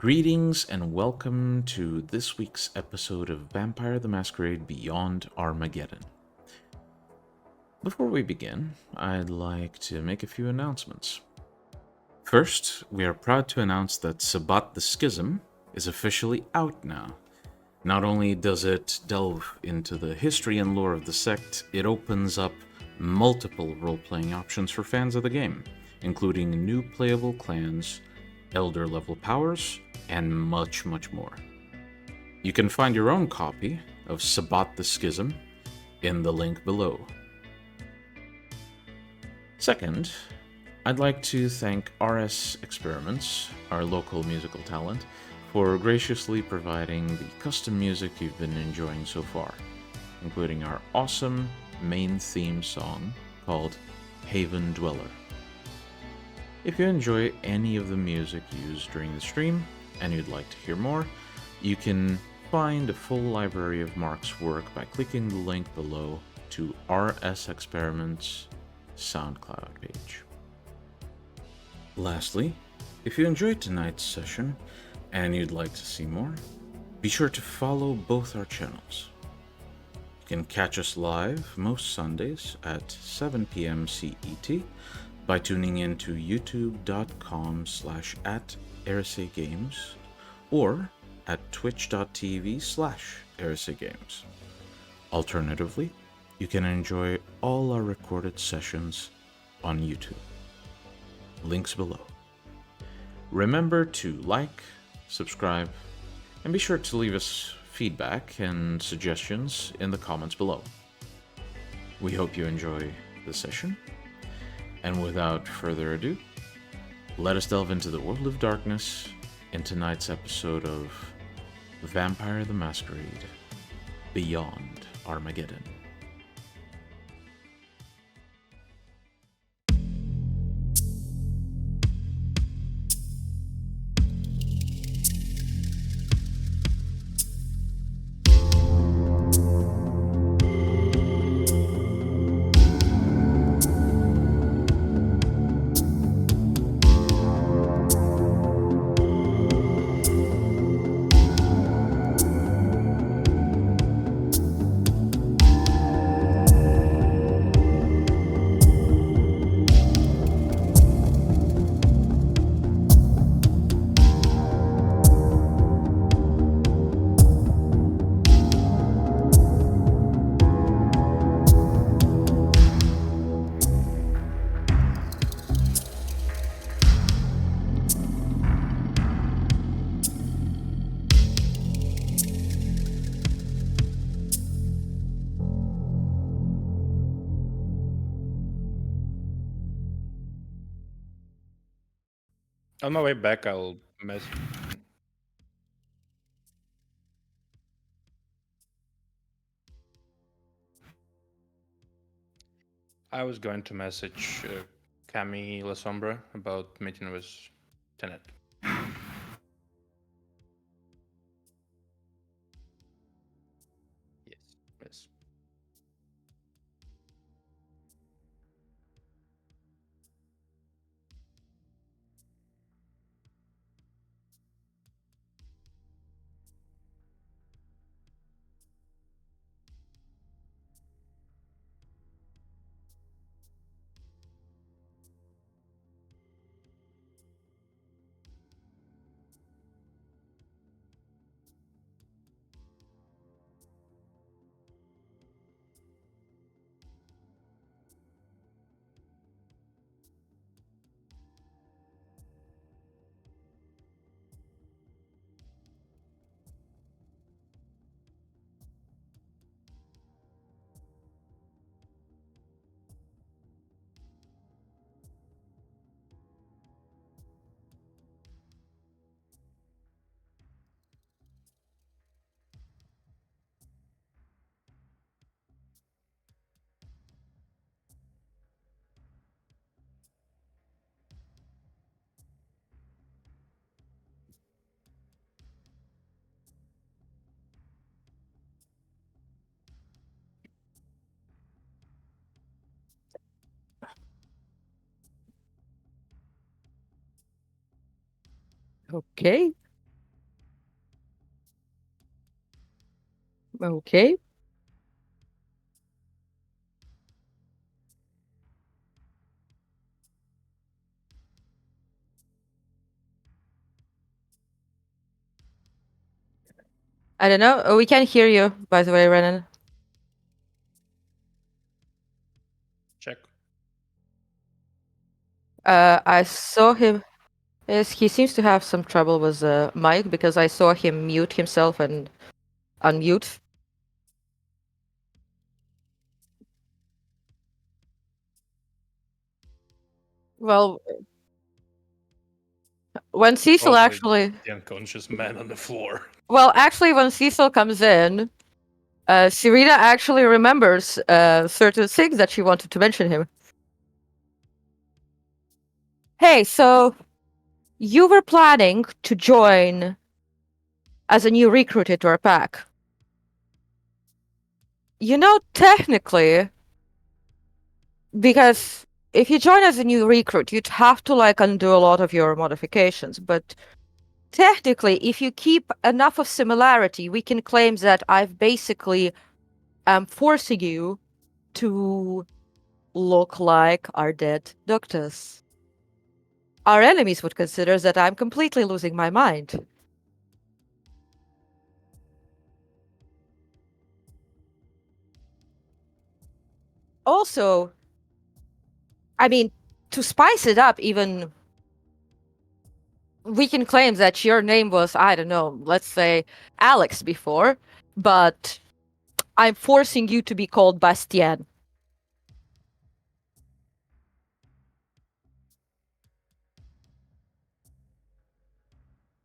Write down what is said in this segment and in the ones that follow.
Greetings and welcome to this week's episode of Vampire the Masquerade Beyond Armageddon. Before we begin, I'd like to make a few announcements. First, we are proud to announce that Sabbat the Schism is officially out now. Not only does it delve into the history and lore of the sect, it opens up multiple role-playing options for fans of the game, including new playable clans, elder level powers, and much more. You can find your own copy of Sabbat the Schism in the link below. Second, I'd like to thank RS Experiments, our local musical talent, for graciously providing the custom music you've been enjoying so far, including our awesome main theme song called Haven Dweller. If you enjoy any of the music used during the stream and you'd like to hear more, you can find a full library of Mark's work by clicking the link below to RS Experiments' SoundCloud page. Lastly, if you enjoyed tonight's session and you'd like to see more, be sure to follow both our channels. You can catch us live most Sundays at 7 p.m. CET by tuning in to youtube.com/@EriseGames or at twitch.tv/EriseGames. Alternatively, you can enjoy all our recorded sessions on YouTube. Links below. Remember to like, subscribe, and be sure to leave us feedback and suggestions in the comments below. We hope you enjoy the session, and without further ado, let us delve into the world of darkness in tonight's episode of Vampire the Masquerade Beyond Armageddon. On my way back, I'll mess. I was going to message Cami La Sombra about meeting with Tenet. Yes. Okay. Okay. I don't know. We can't hear you, by the way, Renan. Check. I saw him. Yes, he seems to have some trouble with the mic because I saw him mute himself and unmute. Well, when Cecil Also, actually, the unconscious man on the floor. well, actually, when Cecil comes in, Serena actually remembers certain things that she wanted to mention him. Hey, so you were planning to join as a new recruit into our pack. You know, technically, because if you join as a new recruit, you'd have to like undo a lot of your modifications. But technically, if you keep enough of similarity, we can claim that I've basically forcing you to look like our dead doctors. Our enemies would consider that I'm completely losing my mind. Also, I mean, to spice it up even, we can claim that your name was, I don't know, let's say Alex before, but I'm forcing you to be called Bastien.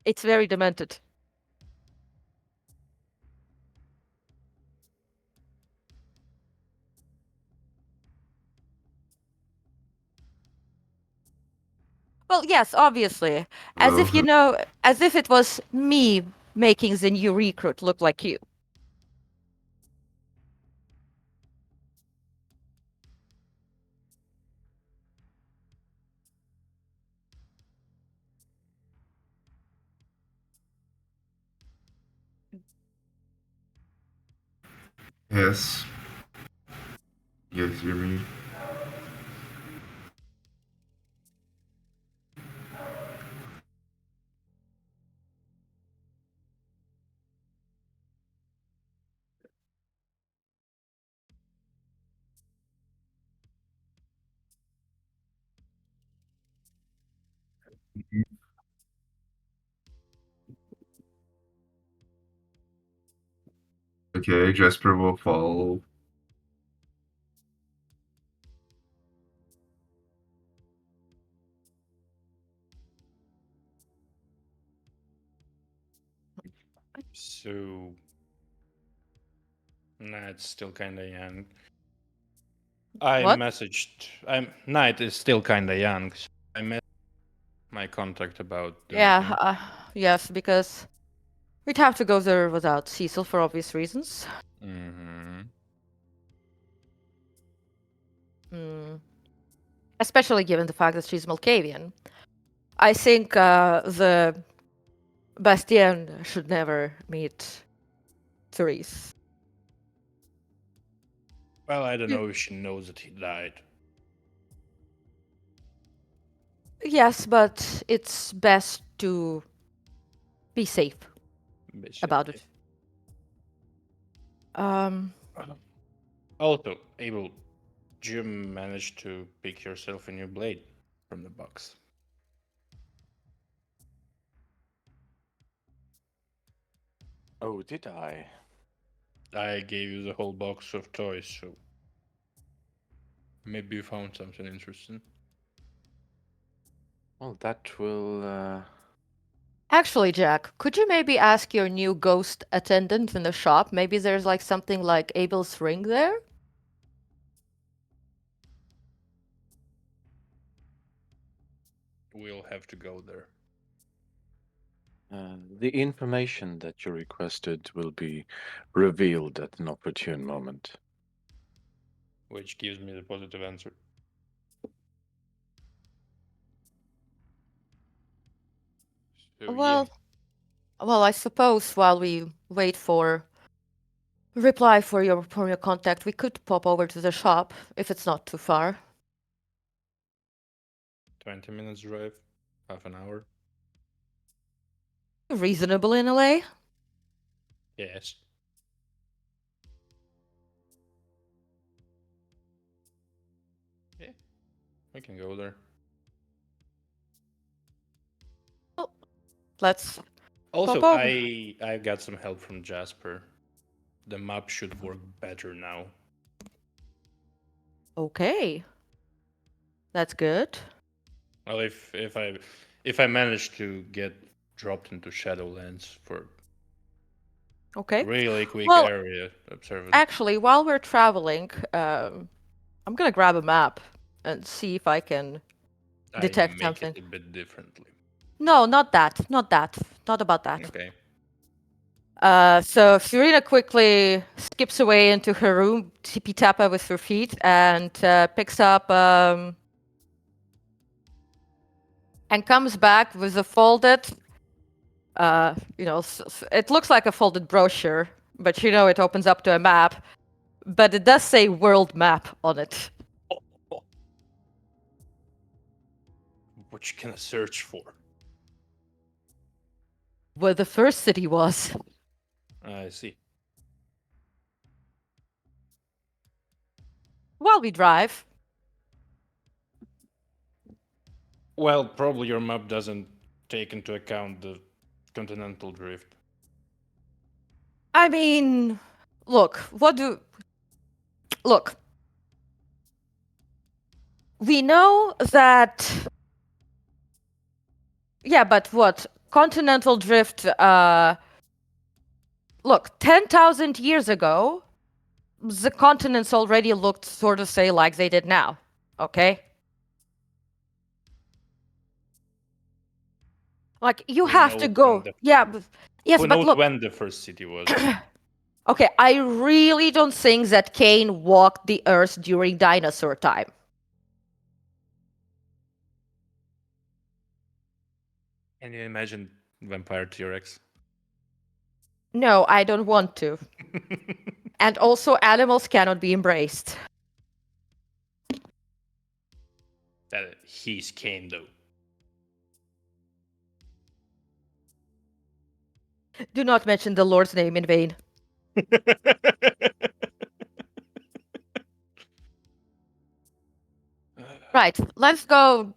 It's very demented. Well, yes, obviously. As if you know, as if it was me making the new recruit look like you. Yes. You guys hear me? Okay, Jasper will follow. So, nah, it's still kind of young. I What? messaged. Night is still kind of young. So I messaged my contact about the Yeah, meeting. yes, because we'd have to go there without Cecil for obvious reasons. Mm-hmm. Especially given the fact that she's Malkavian. I think the Bastien should never meet Therese. Well, I don't know if she knows that he died. Yes, but it's best to be safe about Basically. it. Um, Also, Abel, did you manage to pick yourself a new blade from the box? Oh, did I? I gave you the whole box of toys, so maybe you found something interesting. Well, that will. Actually, Jack, could you maybe ask your new ghost attendant in the shop? Maybe there's like something like Abel's ring there? We'll have to go there. The information that you requested will be revealed at an opportune moment. Which gives me the positive answer. So, yeah. Well, I suppose while we wait for reply for your contact. We could pop over to the shop if it's not too far. 20 minutes drive, half an hour. Reasonable in LA. Yes. Yeah, we can go there. Let's Also, pop over. I got some help from Jasper. The map should work better now. Okay. That's good. Well, if I manage to get dropped into Shadowlands for Okay. really quick Well, area observance. Actually, while we're traveling, I'm gonna grab a map and see if I can detect I make something. it a bit differently. No, not that. Not that. Not about that. Okay. So Serena quickly skips away into her room, tippy tappa with her feet, and picks up and comes back with a folded. It looks like a folded brochure, but it opens up to a map. But it does say world map on it. What you can search for? Where the first city was. I see. While we drive. Well, probably your map doesn't take into account the continental drift. I mean, look, look. We know that. Yeah, but what? Continental drift, look, 10,000 years ago, the continents already looked sort of say like they did now. Okay? Like, you Who have to knows go. when the- Yeah, yes, Who but knows look. when the first city was? Okay, I really don't think that Cain walked the earth during dinosaur time. Can you imagine Vampire T-Rex? No, I don't want to. And also, animals cannot be embraced. That he's Cain, though. Do not mention the Lord's name in vain. Right, let's go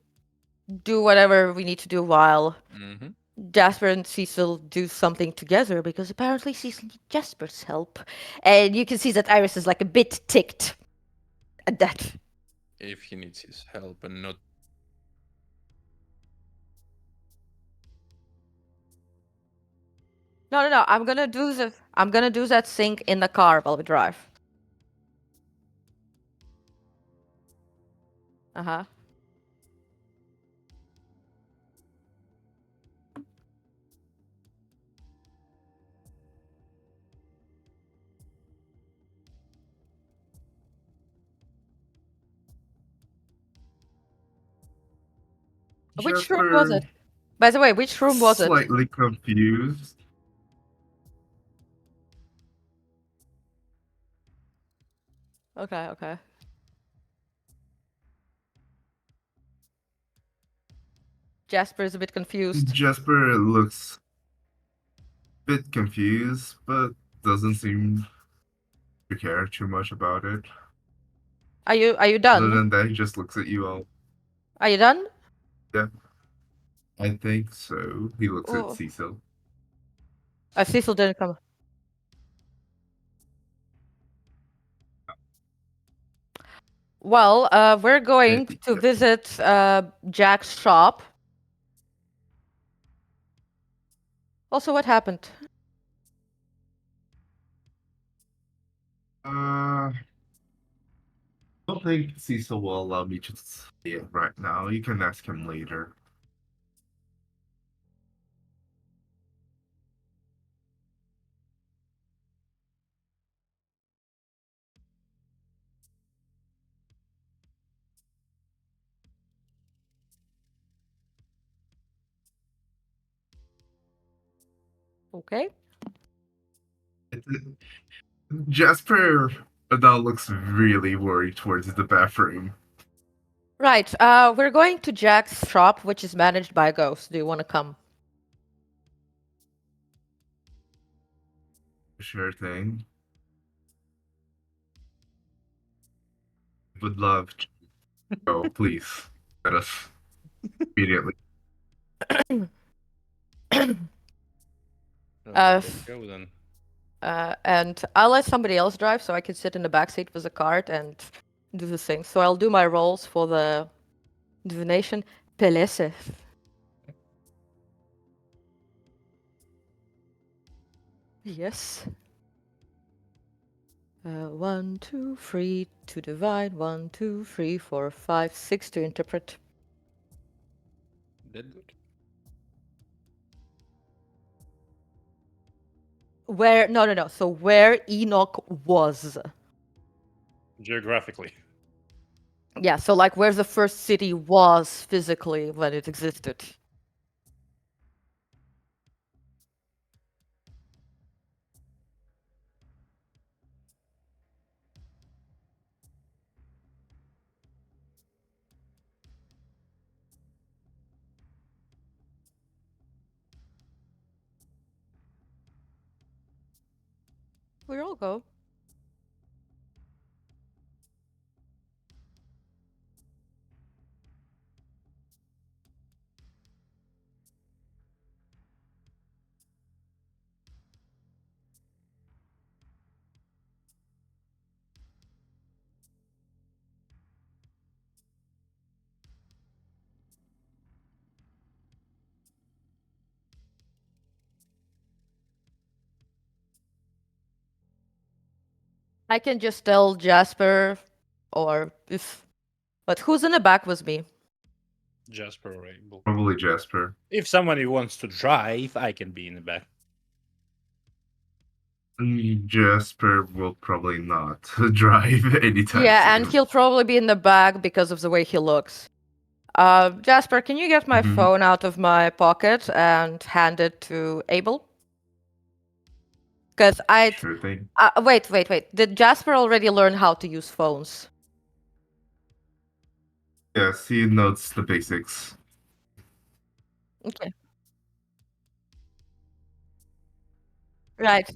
do whatever we need to do while Mm-hmm. Jasper and Cecil do something together, because apparently Cecil needs Jasper's help. And you can see that Iris is like a bit ticked at that. If he needs his help and not. No. I'm gonna do that thing in the car while we drive. Uh-huh. Which room was it? By the way, which room was it? Slightly confused. Okay. Jasper is a bit confused. Jasper looks a bit confused, but doesn't seem to care too much about it. Are you Other done? than that, he just looks at you all. Are you done? Yeah. I think so. He looks Oh. at Cecil. Cecil didn't come. Well, we're going to visit Jack's shop. Also, what happened? I don't think Cecil will allow me to see it right now. You can ask him later. Okay. Jasper now looks really worried towards the bathroom. Right. We're going to Jack's shop, which is managed by a ghost. Do you want to come? Sure thing. Would love to go, please. Let us immediately. Let's go then. And I'll let somebody else drive so I can sit in the back seat with the cart and do the thing. So I'll do my rolls for the divination. Pelesse. Yes. 1, 2, 3 to divine. 1, 2, 3, 4, 5, 6 to interpret. Did good. Where? No. So where Enoch was. Geographically. Yeah, so like where the first city was physically when it existed. We all go. I can just tell Jasper, or if. But who's in the back with me? Jasper or Abel. Probably Jasper. If somebody wants to drive, I can be in the back. Jasper will probably not drive anytime Yeah, and soon. he'll probably be in the back because of the way he looks. Jasper, can you get my Mhm. phone out of my pocket and hand it to Abel? Because I. Sure thing. Wait. Did Jasper already learn how to use phones? Yes, he knows the basics. Okay. Right.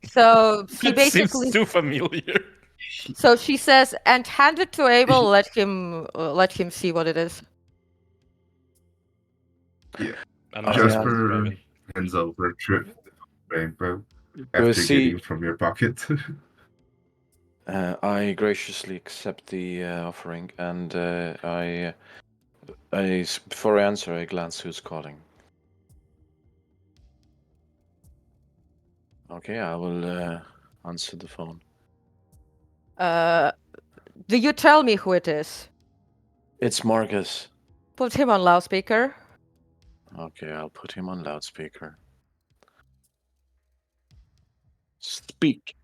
So she That basically. seems too familiar. So she says, and hand it to Abel. Let him see what it is. Yeah. I'm not Jasper driving. hands over to Rainbow Do after I see? getting from your pocket. I graciously accept the offering, and before I answer, I glance who's calling. Okay, I will answer the phone. Do you tell me who it is? It's Marcus. Put him on loudspeaker. Okay, I'll put him on loudspeaker. Speak.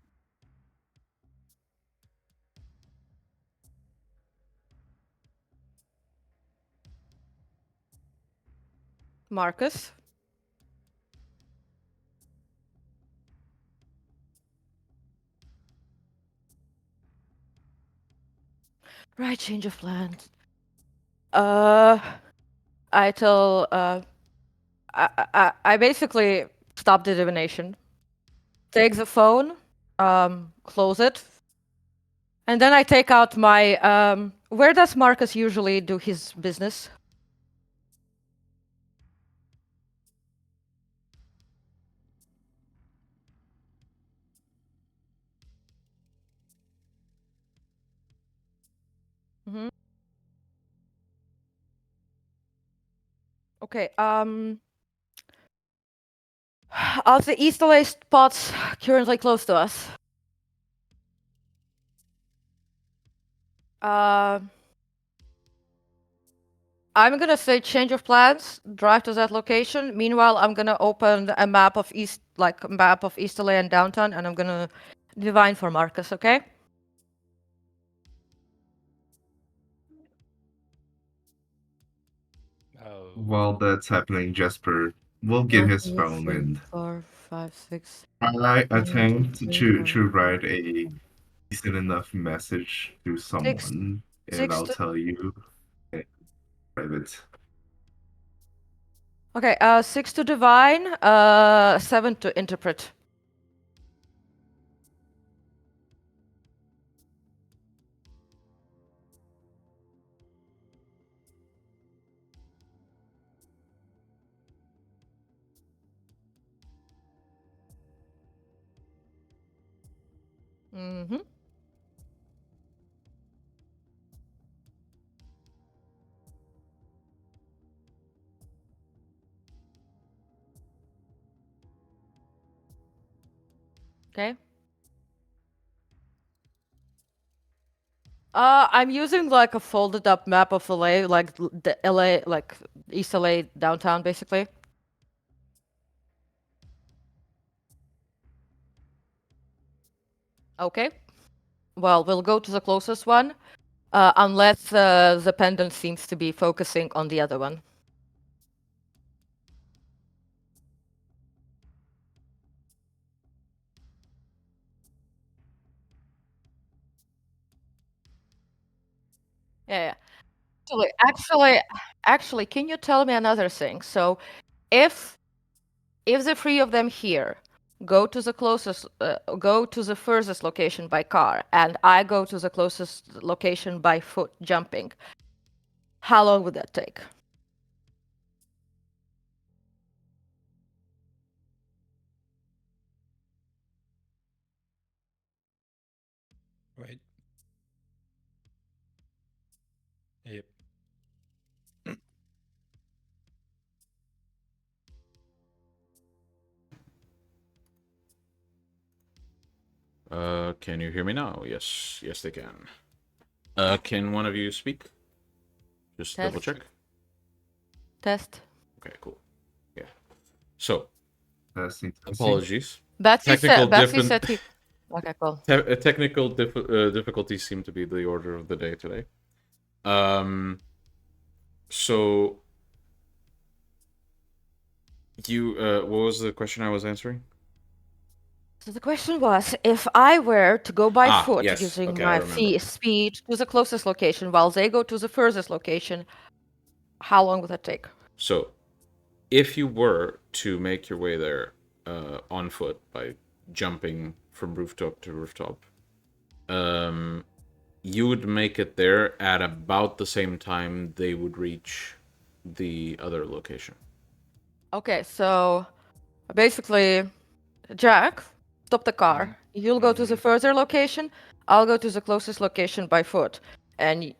Marcus. Right, change of plans. I tell. I basically stop the divination. Take the phone. Close it. And then I take out my. Where does Marcus usually do his business? Mm-hmm. Okay. Are the easterly spots currently close to us? I'm gonna say change of plans, drive to that location. Meanwhile, I'm gonna open a map of Easterly and downtown, and I'm gonna divine for Marcus. Okay? While that's happening, Jasper will get his phone and 5, 6. I attempt three, to write a decent enough message to someone, and 6 I'll to... tell you in private. Okay, 6 to divine, 7 to interpret. Mm-hmm. Okay. I'm using like a folded up map of LA, like the LA, like East LA downtown, basically. Okay. Well, we'll go to the closest one, unless the pendant seems to be focusing on the other one. Yeah. Actually, can you tell me another thing? So, if the three of them here go to the furthest location by car, and I go to the closest location by foot jumping, how long would that take? Wait. Yep. Can you hear me now? Yes, yes, they can. Can one of you speak? Just Test. double check. Test. Okay, cool. Yeah. So, Testing. apologies. Betsy Technical said he... Okay, cool. Technical difficulties seem to be the order of the day today. So you, what was the question I was answering? So the question was, if I were to go by foot yes. using Okay, I my remember. speed to the closest location, while they go to the furthest location, how long would that take? So, if you were to make your way there on foot by jumping from rooftop to rooftop, you would make it there at about the same time they would reach the other location. Okay, so basically, Jack, stop the car. You'll go to the further location. I'll go to the closest location by foot, and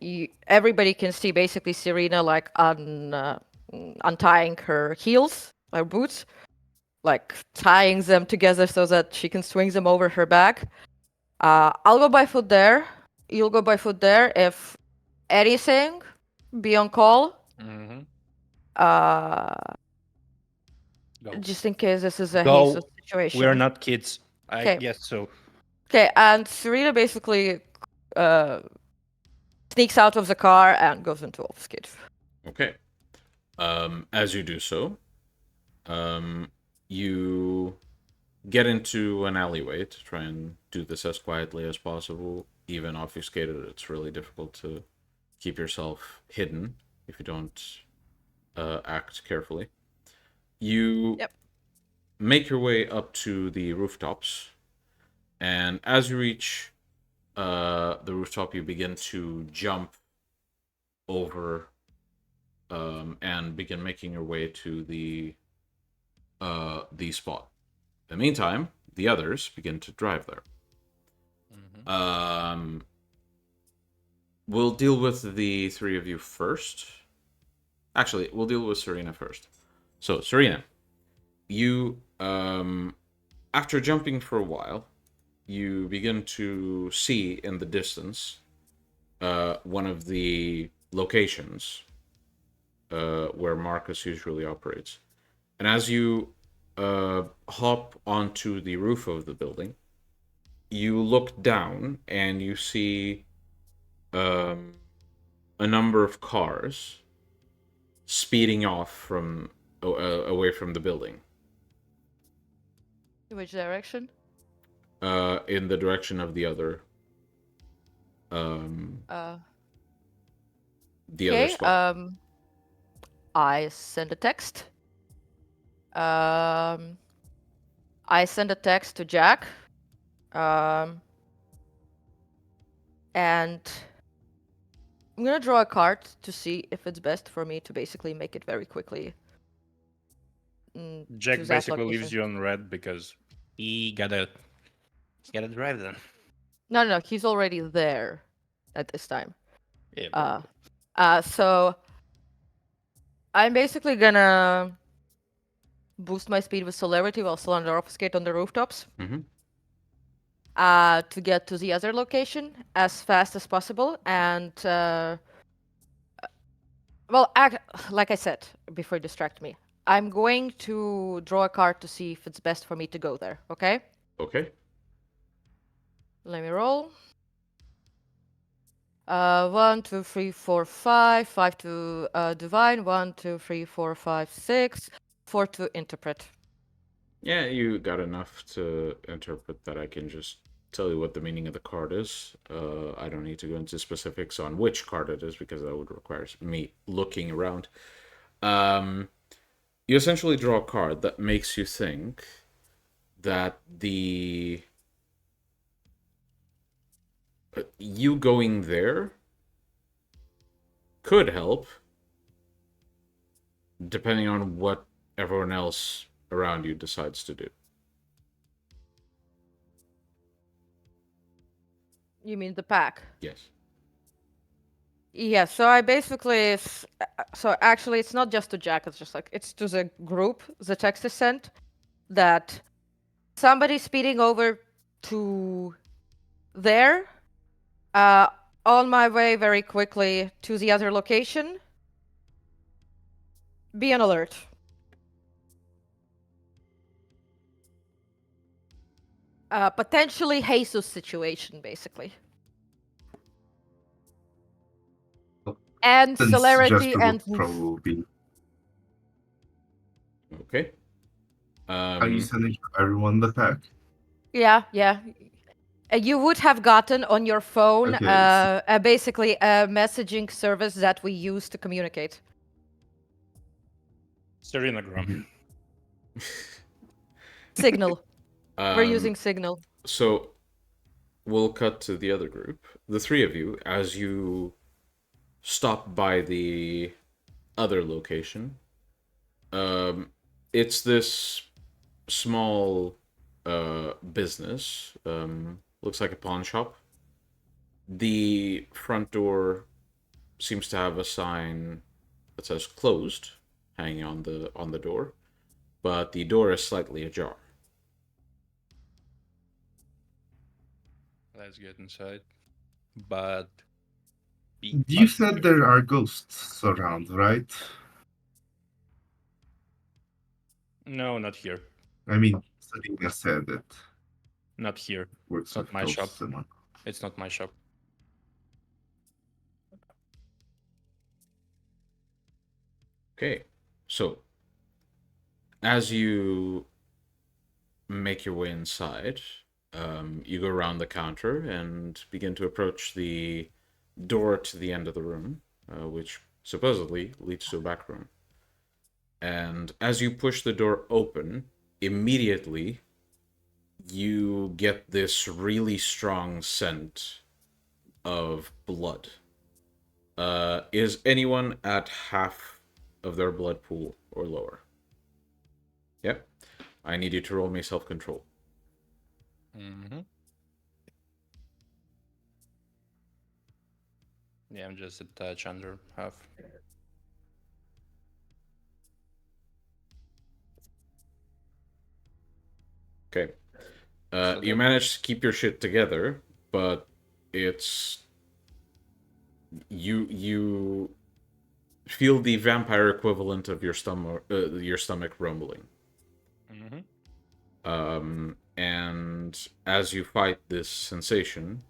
everybody can see basically Serena like untying her heels, her boots, like tying them together so that she can swing them over her back. I'll go by foot there. You'll go by foot there. If anything, be on call. Mm-hmm. Go. Just in case this is a Go. Jesus situation. We're not kids. I Okay. guess so. Okay, and Serena basically sneaks out of the car and goes into obfuscate. Okay. As you do so, you get into an alleyway to try and do this as quietly as possible. Even obfuscated, it's really difficult to keep yourself hidden if you don't act carefully. You make your way up to the rooftops, and as you reach the rooftop, you begin to jump over and begin making your way to the spot. In the meantime, the others begin to drive there. We'll deal with the three of you first. Actually, we'll deal with Serena first. So, Serena, you, after jumping for a while, you begin to see in the distance one of the locations where Marcus usually operates. And as you hop onto the roof of the building, you look down and you see a number of cars speeding off from away from the building. Which direction? In the direction of the other Okay. spot. I send a text. I send a text to Jack. And I'm gonna draw a card to see if it's best for me to basically make it very quickly. Jack to that basically leaves location. you on red because he gotta drive then. No, he's already there at this time. Yeah. So I'm basically gonna boost my speed with celerity while still under obfuscate on the rooftops. Mm-hmm. To get to the other location as fast as possible, and like I said before you distract me, I'm going to draw a card to see if it's best for me to go there. Okay. Okay. Let me roll. 1, 2, 3, 4, 5. 5 to divine. 1, 2, 3, 4, 5, 6. 4 to interpret. Yeah, you got enough to interpret that I can just tell you what the meaning of the card is. I don't need to go into specifics on which card it is because that would require me looking around. You essentially draw a card that makes you think that you going there could help, depending on what everyone else around you decides to do. You mean the pack? Yes. Yeah, so I basically... So actually, it's not just to Jack, it's just like... It's to the group, the text is sent, that somebody speeding over to there, on my way very quickly to the other location. Be on alert. Potentially Jesus situation, basically. And Since celerity Jasper and would probably be. Okay. Are you sending everyone the pack? Yeah. You would have gotten on your phone Okay, basically a messaging service that we use to communicate. Serena Grum. Signal. We're using Signal. So we'll cut to the other group. The three of you, as you stop by the other location, it's this small business. Looks like a pawn shop. The front door seems to have a sign that says closed hanging on the door, but the door is slightly ajar. Let's get inside. But you said there are ghosts around, right? No, not here. I mean, Serena said it. Not here. Works It's not with my shop. ghosts and It's not my shop. Okay, so as you make your way inside, you go around the counter and begin to approach the door to the end of the room, which supposedly leads to a back room. And as you push the door open, immediately you get this really strong scent of blood. Is anyone at half of their blood pool or lower? Yep. I need you to roll me self-control. Mm-hmm. Yeah, I'm just a touch under half. Okay. You managed to keep your shit together, but it's you feel the vampire equivalent of your stomach rumbling. Mm-hmm. And as you fight this sensation,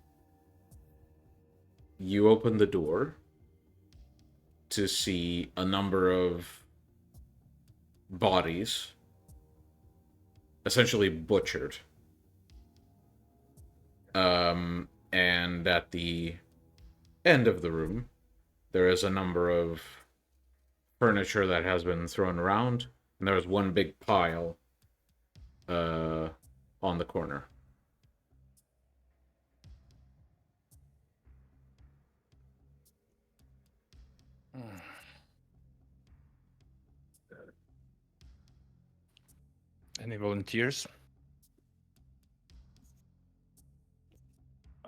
you open the door to see a number of bodies essentially butchered. And at the end of the room, there is a number of furniture that has been thrown around, and there's one big pile on the corner. Any volunteers?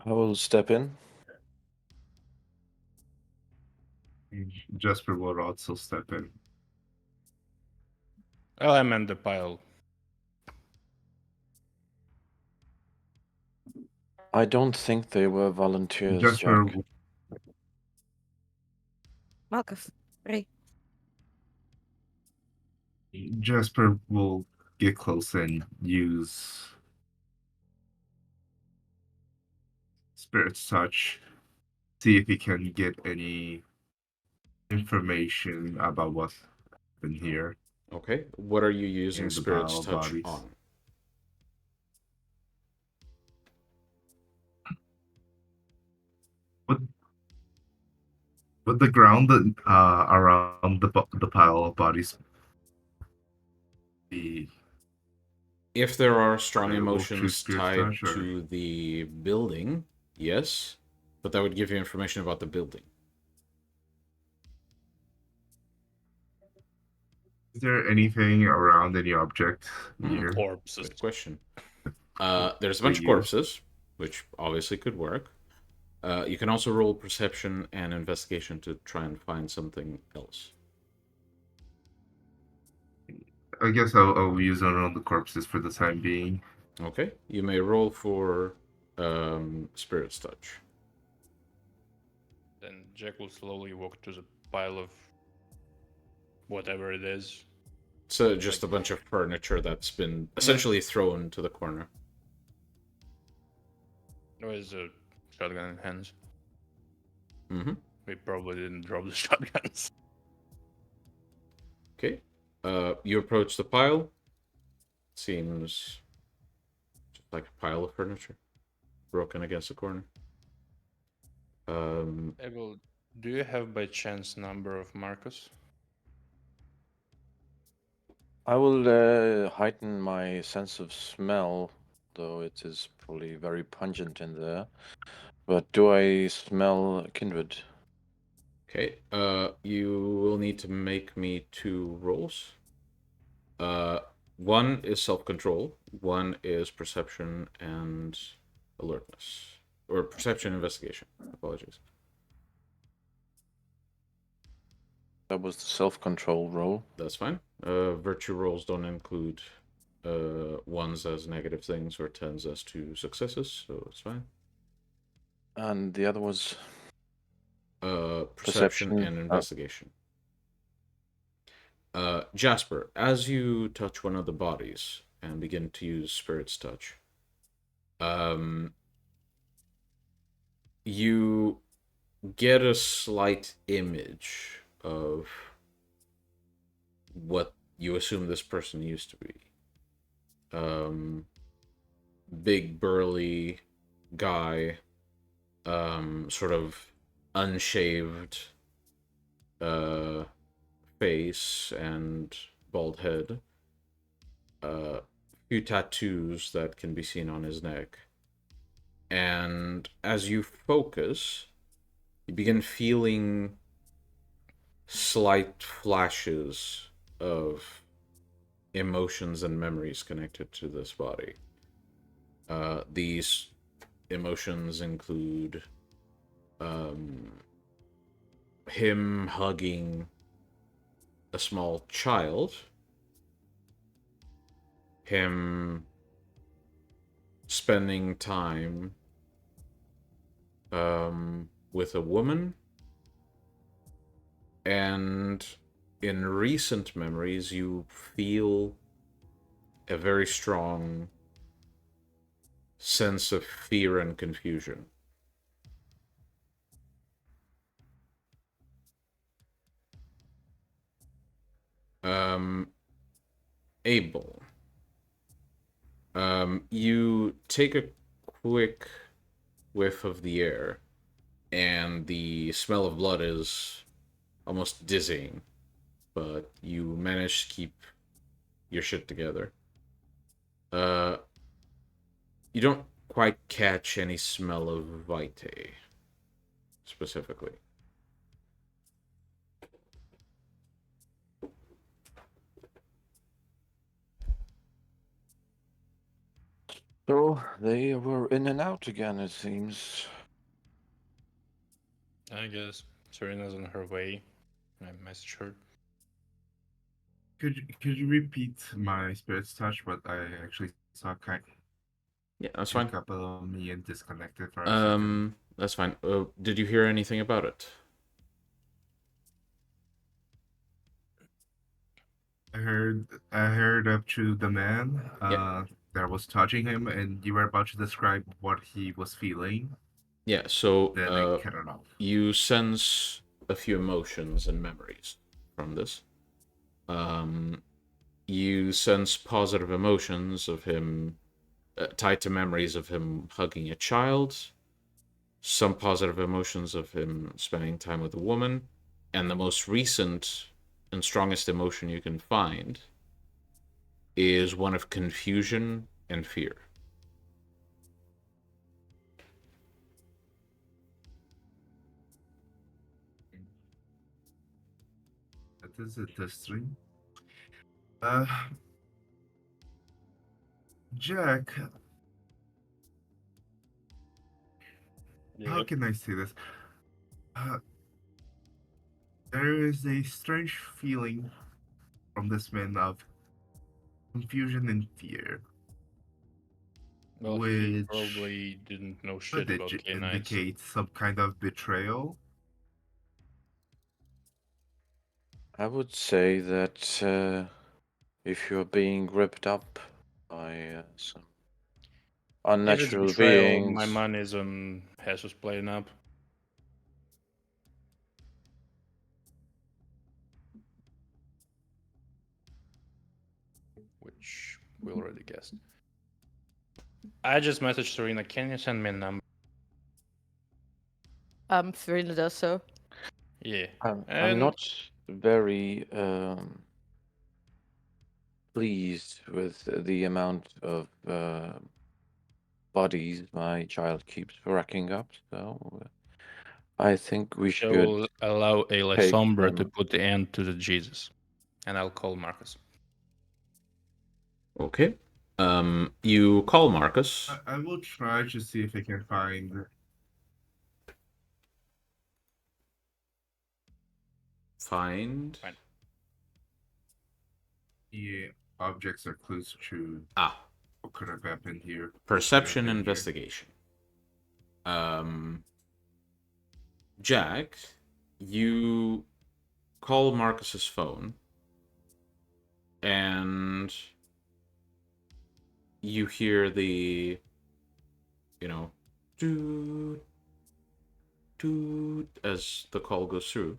I will step in. Jasper will also step in. Oh, I meant the pile. I don't think they were volunteers, Jasper, Jack. Malkus, ready? Jasper will get close and use Spirit's Touch, see if he can get any information about what's happened here. Okay, what are you using And the Spirit's pile of Touch bodies. on? Would the ground that around the pile of bodies be If there are strong available through emotions Spirit's tied Touch, or to the building, yes, but that would give you information about the building. is there anything around any object here? Corpses. Good question. There's a We bunch of use? corpses, which obviously could work. You can also roll perception and investigation to try and find something else. I guess I'll use it on the corpses for the time being. Okay, you may roll for Spirit's Touch. Then Jack will slowly walk to the pile of whatever it is. So just a bunch of furniture that's been essentially thrown to the corner. With a shotgun in hands. Mm-hmm. We probably didn't drop the shotguns. Okay. You approach the pile. Seems just like a pile of furniture broken against the corner. Abel, do you have by chance number of Marcus? I will heighten my sense of smell, though it is probably very pungent in there. But do I smell kindred? Okay. You will need to make me 2 rolls. One is self-control. One is perception and alertness, or perception investigation. Apologies. That was the self-control roll. That's fine. Virtue rolls don't include ones as negative things or tens as 2 successes, so it's fine. And the other was Perception and investigation. Jasper, as you touch one of the bodies and begin to use Spirit's Touch, you get a slight image of what you assume this person used to be. Big burly guy, sort of unshaved face and bald head, few tattoos that can be seen on his neck, and as you focus, you begin feeling slight flashes of emotions and memories connected to this body. These emotions include him hugging a small child, him spending time with a woman, and in recent memories you feel a very strong sense of fear and confusion. Abel, You take a quick whiff of the air, and the smell of blood is almost dizzying, but you manage to keep your shit together. Uh, you don't quite catch any smell of vitae, specifically. So they were in and out again, it seems. I guess Serena's on her way. I messaged her. Could you repeat my spirit's touch? But I actually saw Yeah, that's fine. up on me and disconnected for a second. That's fine. Did you hear anything about it? I heard up to the man Yeah. that was touching him, and you were about to describe what he was feeling. Yeah, so Then I cut it off. you sense a few emotions and memories from this. You sense positive emotions of him tied to memories of him hugging a child, some positive emotions of him spending time with a woman, and the most recent and strongest emotion you can find is one of confusion and fear. That is interesting. Uh, Jack, how can I say this? There is a strange feeling from this man of confusion and fear, Well, he which probably didn't know shit could about Cainites. indicate some kind of betrayal. I would say that if you're being ripped up by some If it's unnatural betrayal, beings, my money's on Jesus playing up. Which we already guessed. I just messaged Serena. Can you send me a number? Serena does so. Yeah. I'm not very pleased with the amount of bodies my child keeps racking up. So I think we I should will allow a La take Sombra to them. put the end to the Jesus. And I'll call Marcus. Okay. You call Marcus. I will try to see if I can find Find. the objects or clues to what could have happened here. Perception investigation. Jack, you call Marcus's phone, and you hear the, doot, doot, as the call goes through.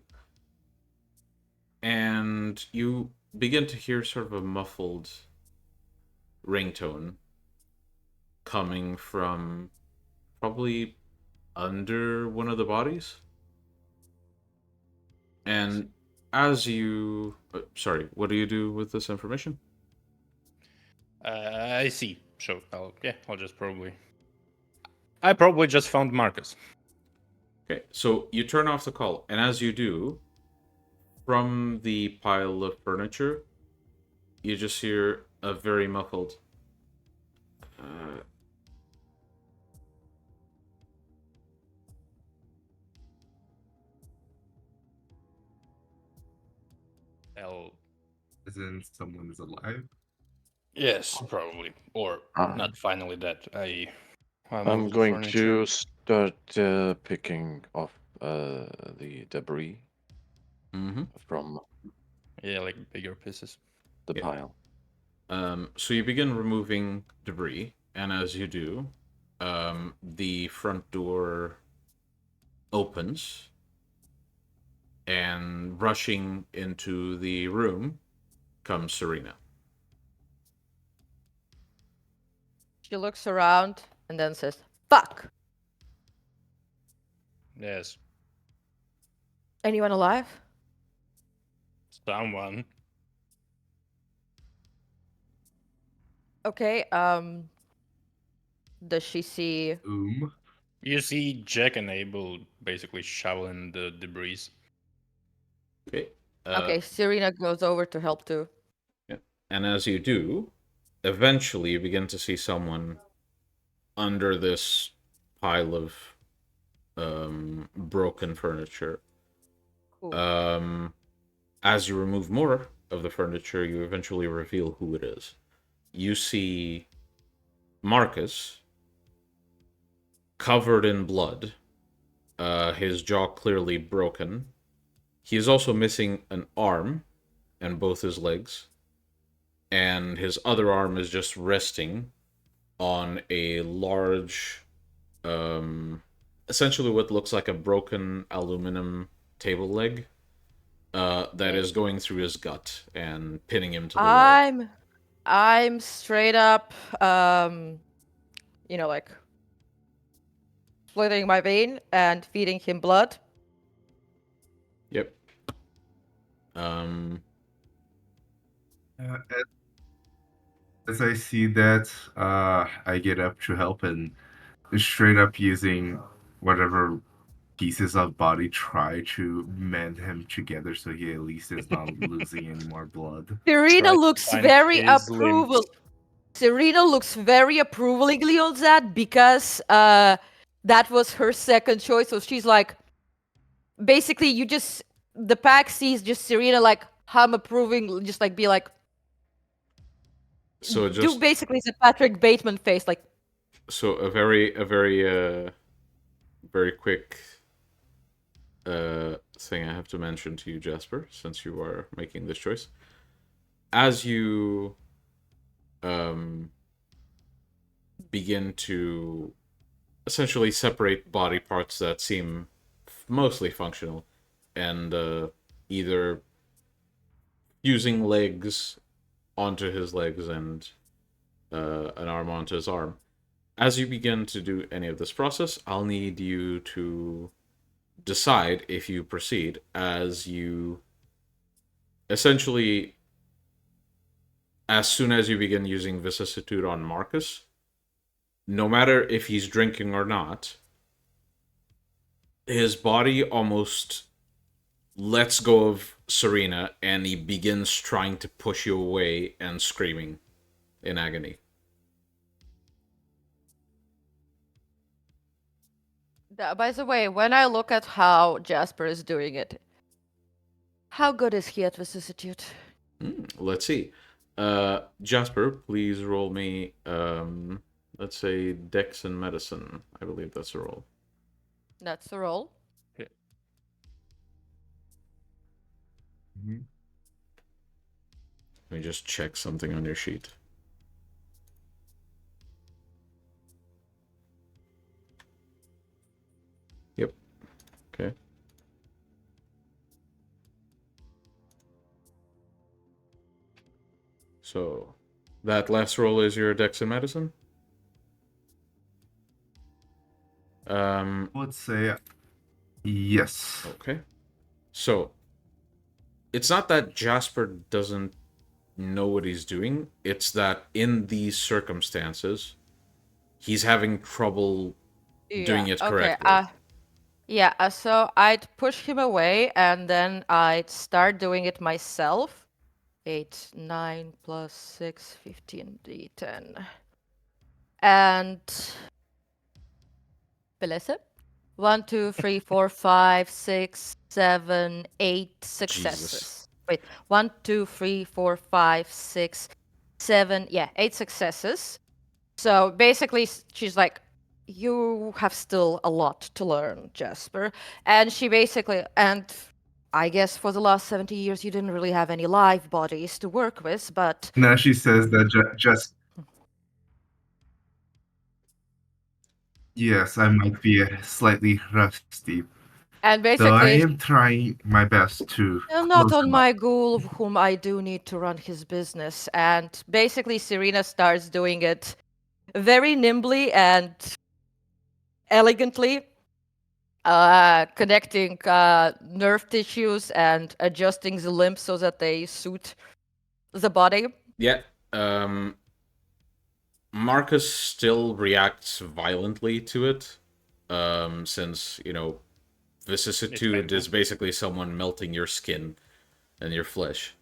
And you begin to hear sort of a muffled ringtone coming from probably under one of the bodies. And as you... sorry, what do you do with this information? I see. So I'll just probably... I probably just found Marcus. Okay, so you turn off the call, and as you do, from the pile of furniture, you just hear a very muffled... As in someone is alive? Yes, probably. Or not finally dead. I'm going to start picking off the debris from like bigger pieces. The pile. So you begin removing debris, and as you do, the front door opens, and rushing into the room comes Serena. She looks around and then says, "Fuck! Yes, Anyone alive?" someone. Okay, does she see... You see Jack and Abel basically shoveling the debris. Okay. Okay, Serena goes over to help too. And as you do, eventually you begin to see someone under this pile of broken furniture. Cool. As you remove more of the furniture, you eventually reveal who it is. You see Marcus, covered in blood, his jaw clearly broken. He is also missing an arm and both his legs, and his other arm is just resting on a large, essentially what looks like a broken aluminum table leg that is going through his gut and pinning him to the wall. I'm straight up, like splitting my vein and feeding him blood. Yep. As I see that, I get up to help and straight up using whatever pieces of body try to mend him together so he at least is not losing any more blood. Serena Try to looks find very his approval. limbs. Serena looks very approvingly on that because that was her second choice. So she's like, basically, the pack sees just Serena like hum approving, just like be like, So do basically the Patrick Bateman face, like. So a very very quick thing I have to mention to you, Jasper, since you are making this choice. As you begin to essentially separate body parts that seem mostly functional and either using legs onto his legs and an arm onto his arm. As you begin to do any of this process, I'll need you to decide if you proceed as you essentially, as soon as you begin using vicissitude on Marcus, no matter if he's drinking or not, his body almost lets go of Serena and he begins trying to push you away and screaming in agony. By the way, when I look at how Jasper is doing it, how good is he at vicissitude? Let's see. Jasper, please roll me, let's say Dex and Medicine. I believe that's a roll. That's the roll. Yeah. Let me just check something on your sheet. Yep. Okay. So, that last roll is your Dex and Medicine? I would say yes. Okay. So, it's not that Jasper doesn't know what he's doing, it's that in these circumstances, he's having trouble doing it correctly. So I'd push him away and then I'd start doing it myself. 8, 9 plus 6, 15, D10. And... Beleza? 1, 2, 3, 4, 5, 6, 7, 8 successes. Jesus. Wait, 1, 2, 3, 4, 5, 6, 7, 8 successes. So basically, she's like, you have still a lot to learn, Jasper. And she basically, and I guess for the last 70 years, you didn't really have any live bodies to work with, but... Now she says that just... Yes, I might be slightly rusty. And So I basically, am trying my best to... you're not close on them up. my ghoul, whom I do need to run his business. And basically, Serena starts doing it very nimbly and elegantly connecting nerve tissues and adjusting the limbs so that they suit the body. Yeah. Marcus still reacts violently to it, since, vicissitude is painful. basically someone melting your skin and your flesh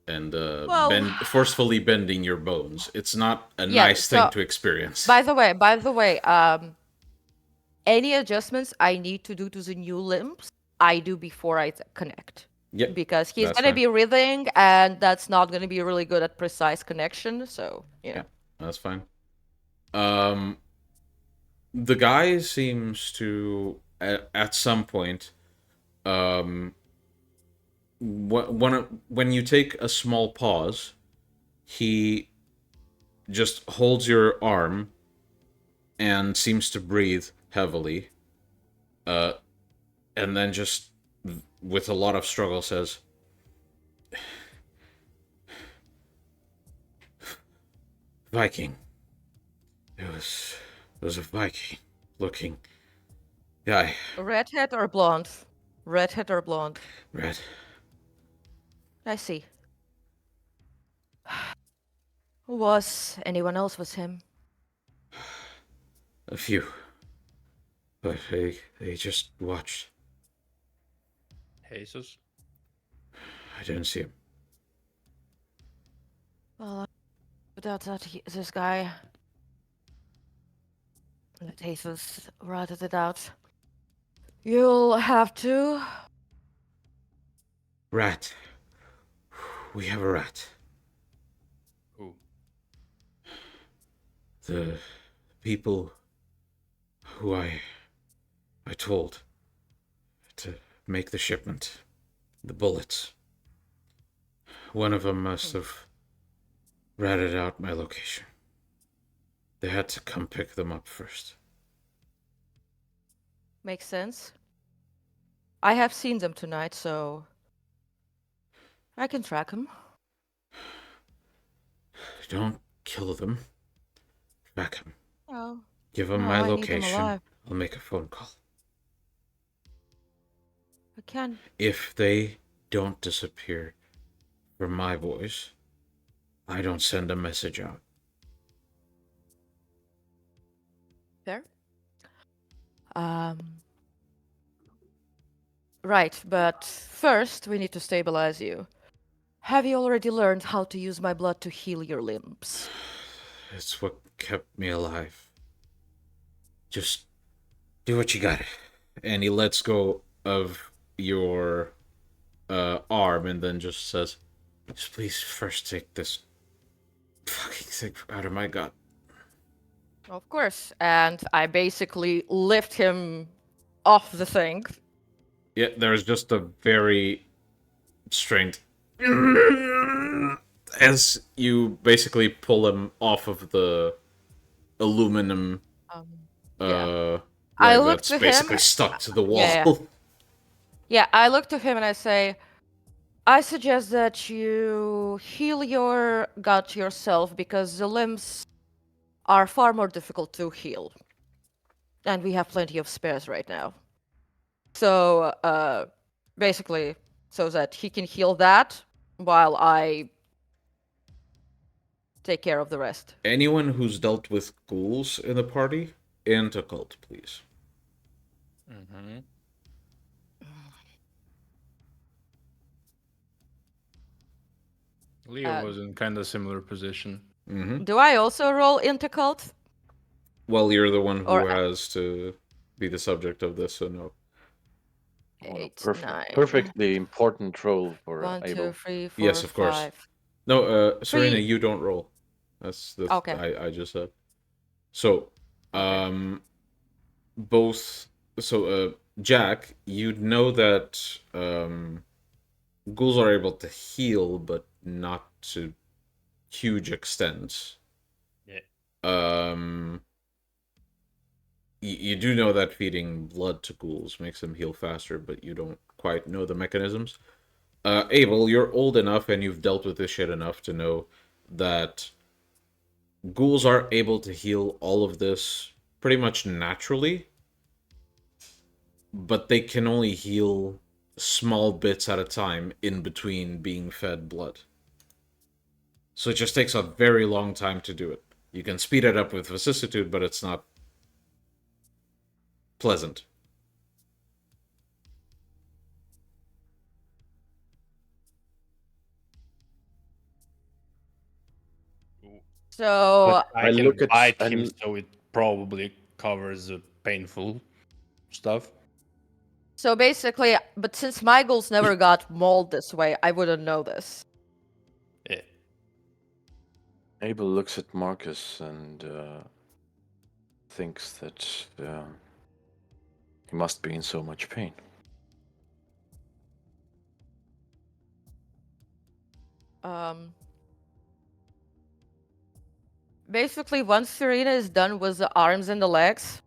and Well, forcefully bending your bones. It's not a yeah, nice thing so to experience. by the way, any adjustments I need to do to the new limbs, I do before I connect. Yep, Because he's that's gonna fine. be writhing, and that's not gonna be really good at precise connection. So Yeah, that's fine. The guy seems to at some point, when you take a small pause, he just holds your arm and seems to breathe heavily, and then just with a lot of struggle says, "Viking. It was a Viking looking guy. redhead or blonde? Redhead or blonde? Red. I see. Who was anyone else with him? A few. But they just watched. Jesus. I didn't see him. Well, without that, this guy. Let Jesus ratted it out. You'll have to. Rat. We have a rat. Who? The people who I told to make the shipment. The bullets. One of them must have ratted out my location. They had to come pick them up first. Makes sense. I have seen them tonight, so I can track them. Don't kill them. Track them. Oh, Give them no, my I need them location. alive. I'll make a phone call. I can. If they don't disappear from my voice, I don't send a message out. Fair. Right, but first we need to stabilize you. Have you already learned how to use my blood to heal your limbs? It's what kept me alive. Just do what you got. And he lets go of your arm and then just says, "Just please first take this fucking thing out of my gut." Of course. And I basically lift him off the thing. Yeah, there's just a very strained as you basically pull him off of the aluminum Yeah. rug I look that's to him. basically stuck to the wall. Yeah. Yeah, I look to him and I say, I suggest that you heal your gut yourself because the limbs are far more difficult to heal. And we have plenty of spares right now. So, basically, so that he can heal that while I take care of the rest. Anyone who's dealt with ghouls in the party, into cult, please. Mm-hmm. Leo was in kind of similar position. Mm-hmm. Do I also roll into cult? Well, you're the one who Or- has to be the subject of this, so no. Eight, Perfect, 9. perfectly important role for 1, 2, Abel. 3, 4, Yes, of course. 5. No, Serena, 3. you don't roll. That's the Okay. I just said. So, both. So, Jack, you'd know that ghouls are able to heal, but not to huge extents. Yeah. You do know that feeding blood to ghouls makes them heal faster, but you don't quite know the mechanisms. Abel, you're old enough and you've dealt with this shit enough to know that ghouls are able to heal all of this pretty much naturally, but they can only heal small bits at a time in between being fed blood. So it just takes a very long time to do it. You can speed it up with vicissitude, but it's not pleasant. So I I can look at bite I him, l- so it probably covers the painful stuff. so basically, but since my ghouls never got mauled this way, I wouldn't know this. Yeah. Abel looks at Marcus and thinks that he must be in so much pain. Basically, once Serena is done with the arms and the legs,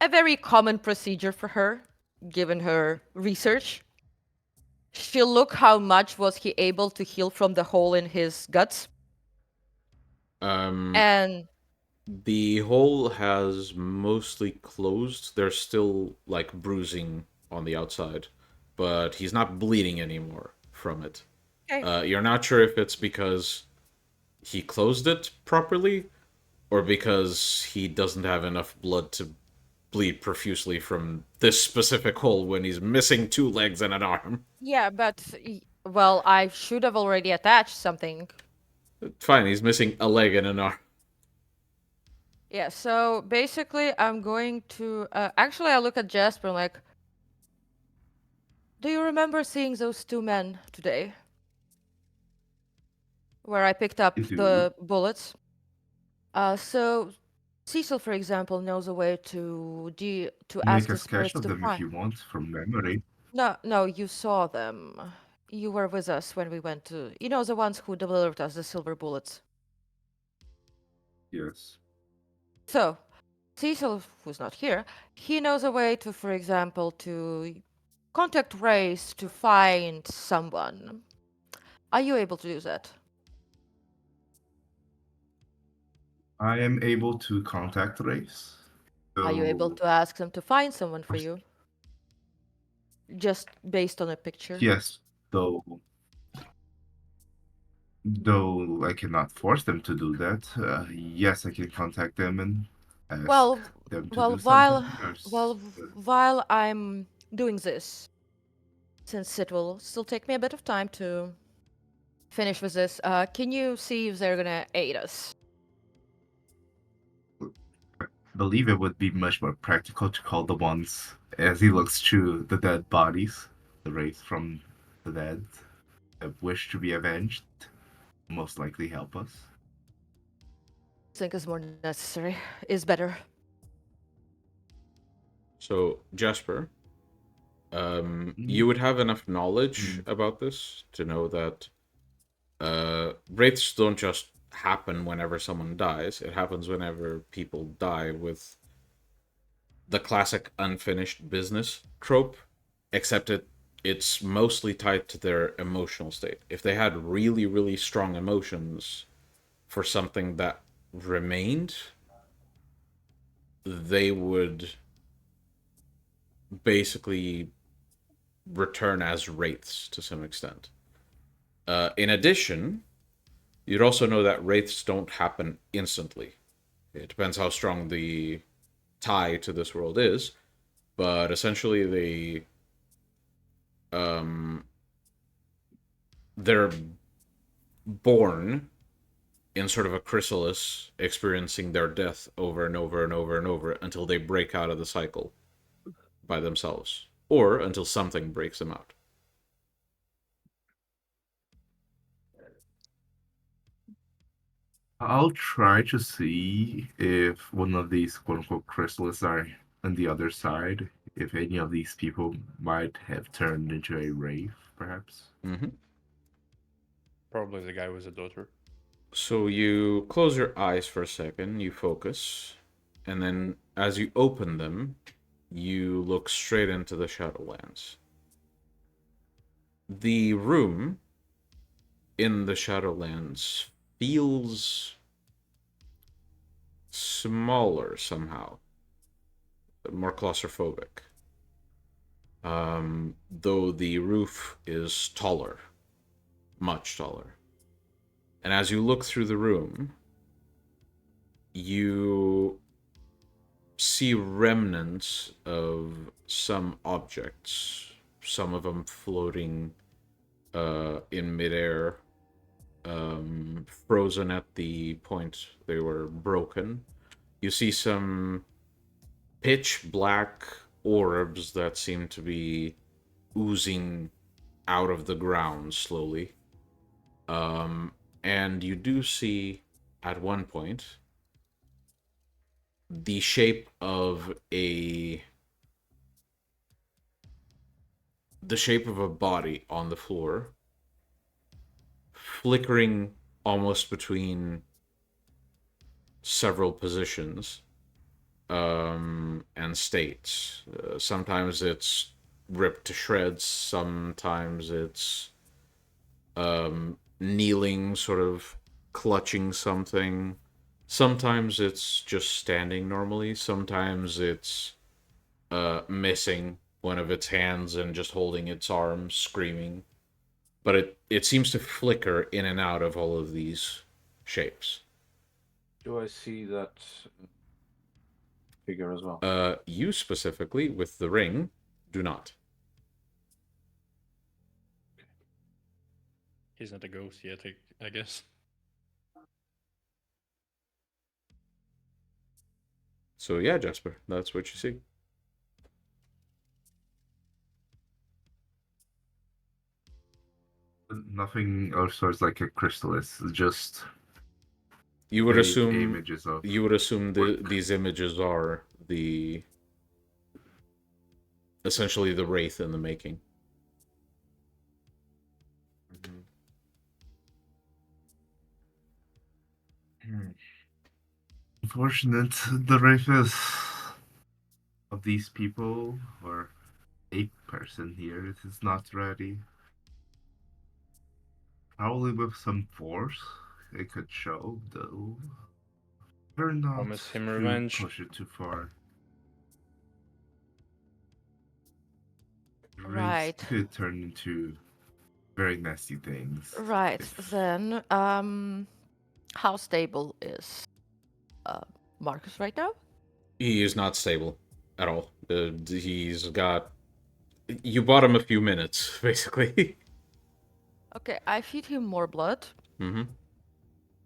a very common procedure for her, given her research, she'll look how much was he able to heal from the hole in his guts, and The hole has mostly closed. There's still, like, bruising on the outside, but he's not bleeding anymore from it. okay. You're not sure if it's because he closed it properly, or because he doesn't have enough blood to bleed profusely from this specific hole when he's missing 2 legs and an arm. Yeah, but well, I should have already attached something. Fine, he's missing a leg and an arm. Yeah, so basically, I'm going to. Actually, I look at Jasper and like, do you remember seeing those 2 men today? Where I picked up I do. the bullets. So Cecil, for example, knows a way to ask Make a the sketch spirits of to them if find. you want from memory. No, you saw them. You were with us when we went to. You know, the ones who delivered us the silver bullets. Yes. So, Cecil, who's not here, he knows a way to, for example, to contact Race to find someone. Are you able to do that? I am able to contact Race. Are you able So, to ask them to find someone for you? Just based on a picture? yes, though I cannot force them to do that. Yes, I can contact them and ask Well, them to well, do something. while I'm doing this, since it will still take me a bit of time to finish with this, can you see if they're gonna aid us? Believe it would be much more practical to call the ones as he looks through the dead bodies, the wraiths from the dead that wish to be avenged, most likely help us. Think is more necessary, is better. So, Jasper, you would have enough knowledge about this to know that wraiths don't just happen whenever someone dies. It happens whenever people die with the classic unfinished business trope, except it's mostly tied to their emotional state. If they had really, really strong emotions for something that remained, they would basically return as wraiths to some extent. In addition, you'd also know that wraiths don't happen instantly. It depends how strong the tie to this world is, but essentially they're born in sort of a chrysalis, experiencing their death over and over and over and over until they break out of the cycle by themselves, or until something breaks them out. I'll try to see if one of these quote unquote crystals are on the other side, if any of these people might have turned into a wraith, perhaps. Mm-hmm. Probably the guy with the daughter. So you close your eyes for a second, you focus, and then as you open them, you look straight into the Shadowlands. The room in the Shadowlands feels smaller somehow, more claustrophobic. Though the roof is taller, much taller. And as you look through the room, you see remnants of some objects, some of them floating in midair, frozen at the point they were broken. You see some pitch black orbs that seem to be oozing out of the ground slowly. And you do see at one point the shape of a body on the floor, flickering almost between several positions and states. Sometimes it's ripped to shreds, sometimes it's kneeling, sort of clutching something. Sometimes it's just standing normally. Sometimes it's missing one of its hands and just holding its arms, screaming. But it seems to flicker in and out of all of these shapes. Do I see that figure as well? You specifically, with the ring, do not. He's not a ghost yet, I guess. So yeah, Jasper, that's what you see. Nothing of sorts like a chrysalis, just You would vague assume images of. these images are essentially the wraith in the making. Unfortunate, the wraiths of these people, or a person here, is not ready. Probably with some force, it could show, though. Better not Promise him to revenge. push it too far. The Right. wraiths could turn into very nasty things. Right. if- Then, how stable is Marcus right now? He is not stable at all. He's got. You bought him a few minutes, basically. Okay, I feed him more blood. Mm-hmm.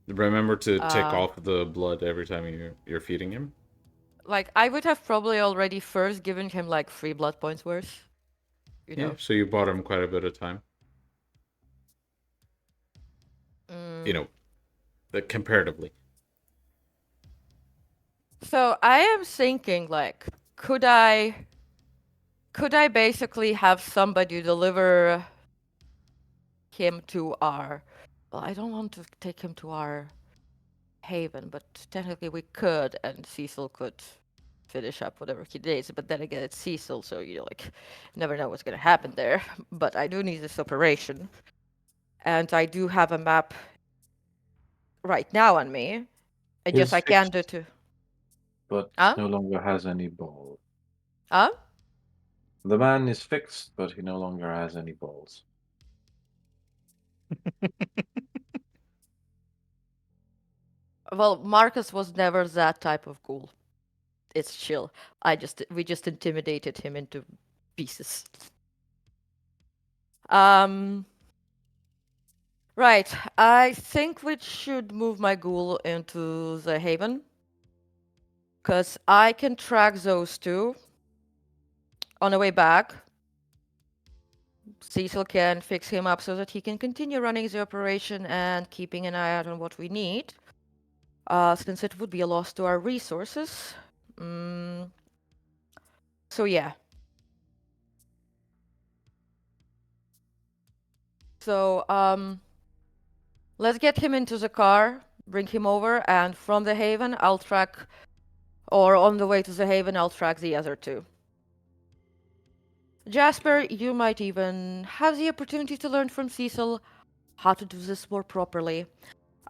Remember to tick Uh, off the blood every time you're feeding him. Like, I would have probably already first given him like 3 blood points worth. You Yeah, know. so you bought him quite a bit of time. You know, comparatively. So I am thinking, like, could I basically have somebody deliver him to our? Well, I don't want to take him to our haven, but technically we could, and Cecil could finish up whatever he needs. But then again, it's Cecil, so you like never know what's gonna happen there. But I do need this operation, and I do have a map right now on me. I He's guess I can do fixed, too. but Huh? no longer has any balls. Huh? The man is fixed, but he no longer has any balls. Well, Marcus was never that type of ghoul. It's chill. We just intimidated him into pieces. Right. I think we should move my ghoul into the haven. Because I can track those two on the way back. Cecil can fix him up so that he can continue running the operation and keeping an eye out on what we need. Since it would be a loss to our resources. So yeah. So, let's get him into the car, bring him over, and from the haven, I'll track, or on the way to the haven, I'll track the other two. Jasper, you might even have the opportunity to learn from Cecil how to do this more properly.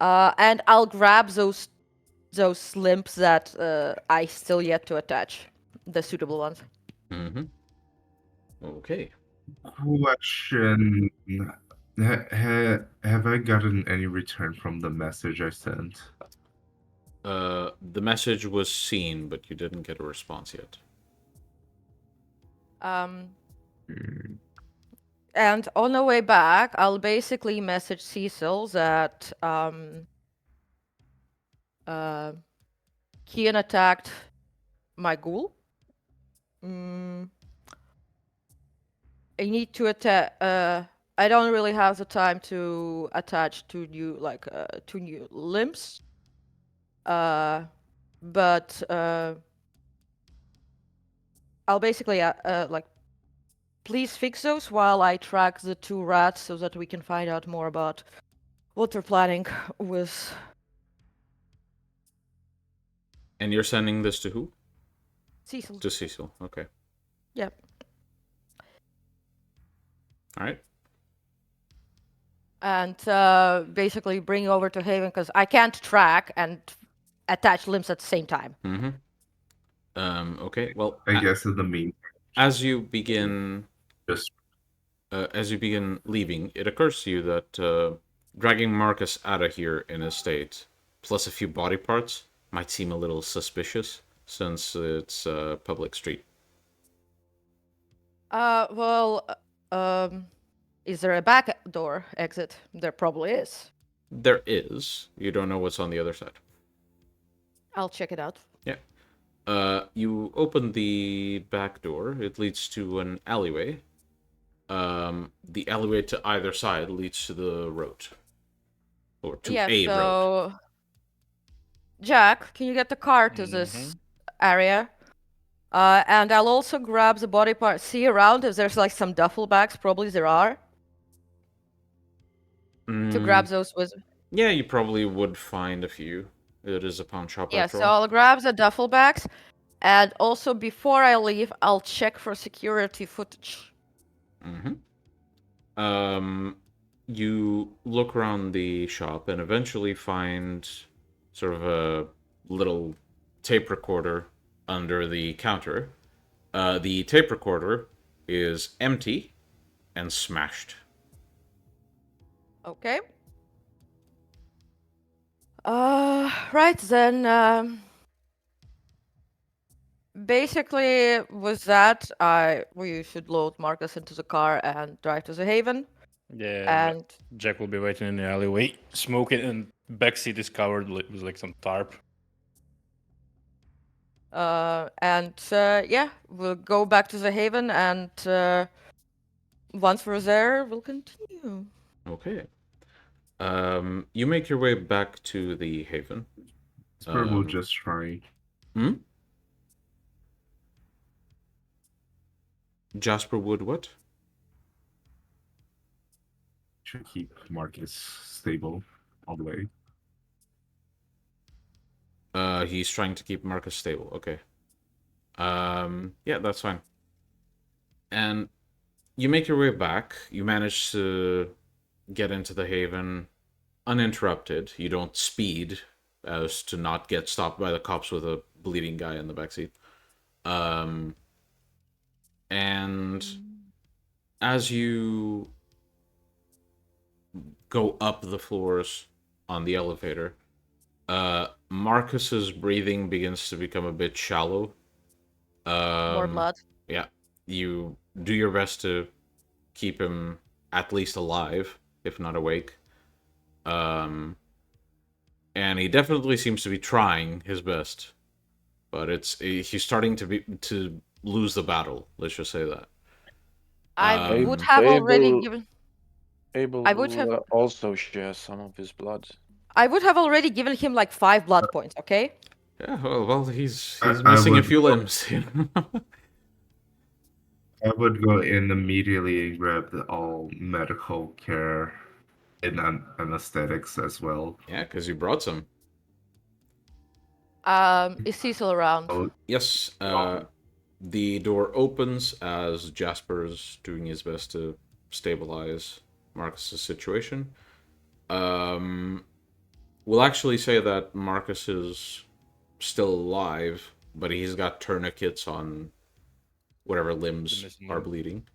And I'll grab those limbs that I still yet to attach, the suitable ones. Mm-hmm. Okay. Question. Have I gotten any return from the message I sent? The message was seen, but you didn't get a response yet. Hmm. And on the way back, I'll basically message Cecil that Kian attacked my ghoul. I need to attach. I don't really have the time to attach two new limbs. But I'll basically please fix those while I track the two rats so that we can find out more about what they're planning with. And you're sending this to who? Cecil. To Cecil. Okay. Yep. All right. And basically bring over to Haven because I can't track and attach limbs at the same time. Mm-hmm. Okay. Well, I guess in the mean. as you begin Just leaving, it occurs to you that dragging Marcus out of here in his state, plus a few body parts, might seem a little suspicious since it's a public street. Is there a back door exit? There probably is. There is. You don't know what's on the other side. I'll check it out. Yeah. You open the back door. It leads to an alleyway. The alleyway to either side leads to the road. Or to a road. Jack, can you get the car to this area? And I'll also grab the body part. See around if there's like some duffel bags. Probably there are. To grab those with. Yeah, you probably would find a few. It is a pawn shop after so all. I'll grab the duffel bags. And also, before I leave, I'll check for security footage. You look around the shop and eventually find sort of a little tape recorder under the counter. The tape recorder is empty and smashed. Okay. Right then. Basically, with that, we should load Marcus into the car and drive to the Haven. Yeah, And Jack will be waiting in the alleyway, smoking, and backseat is covered with like some tarp. We'll go back to the Haven, and once we're there, we'll continue. Okay. You make your way back to the Haven. We'll just try. Jasper would what? To keep Marcus stable all the way. He's trying to keep Marcus stable. Okay. Yeah, that's fine. And you make your way back. You manage to get into the Haven uninterrupted. You don't speed as to not get stopped by the cops with a bleeding guy in the backseat. And as you go up the floors on the elevator, Marcus's breathing begins to become a bit shallow. More blood. Yeah, you do your best to keep him at least alive, if not awake. And he definitely seems to be trying his best, but he's starting to lose the battle. Let's just say that. I would have already given. Abel will also share some of his blood. I would have already given him like 5 blood points. Okay. Yeah. Well, he's missing a few limbs. I would go in immediately and grab all medical care and anesthetics as well. Yeah, because you brought some. Is Cecil around? Yes. The door opens as Jasper's doing his best to stabilize Marcus's situation. we'll actually say that Marcus is still alive, but he's got tourniquets on whatever The limbs missing are limb. bleeding,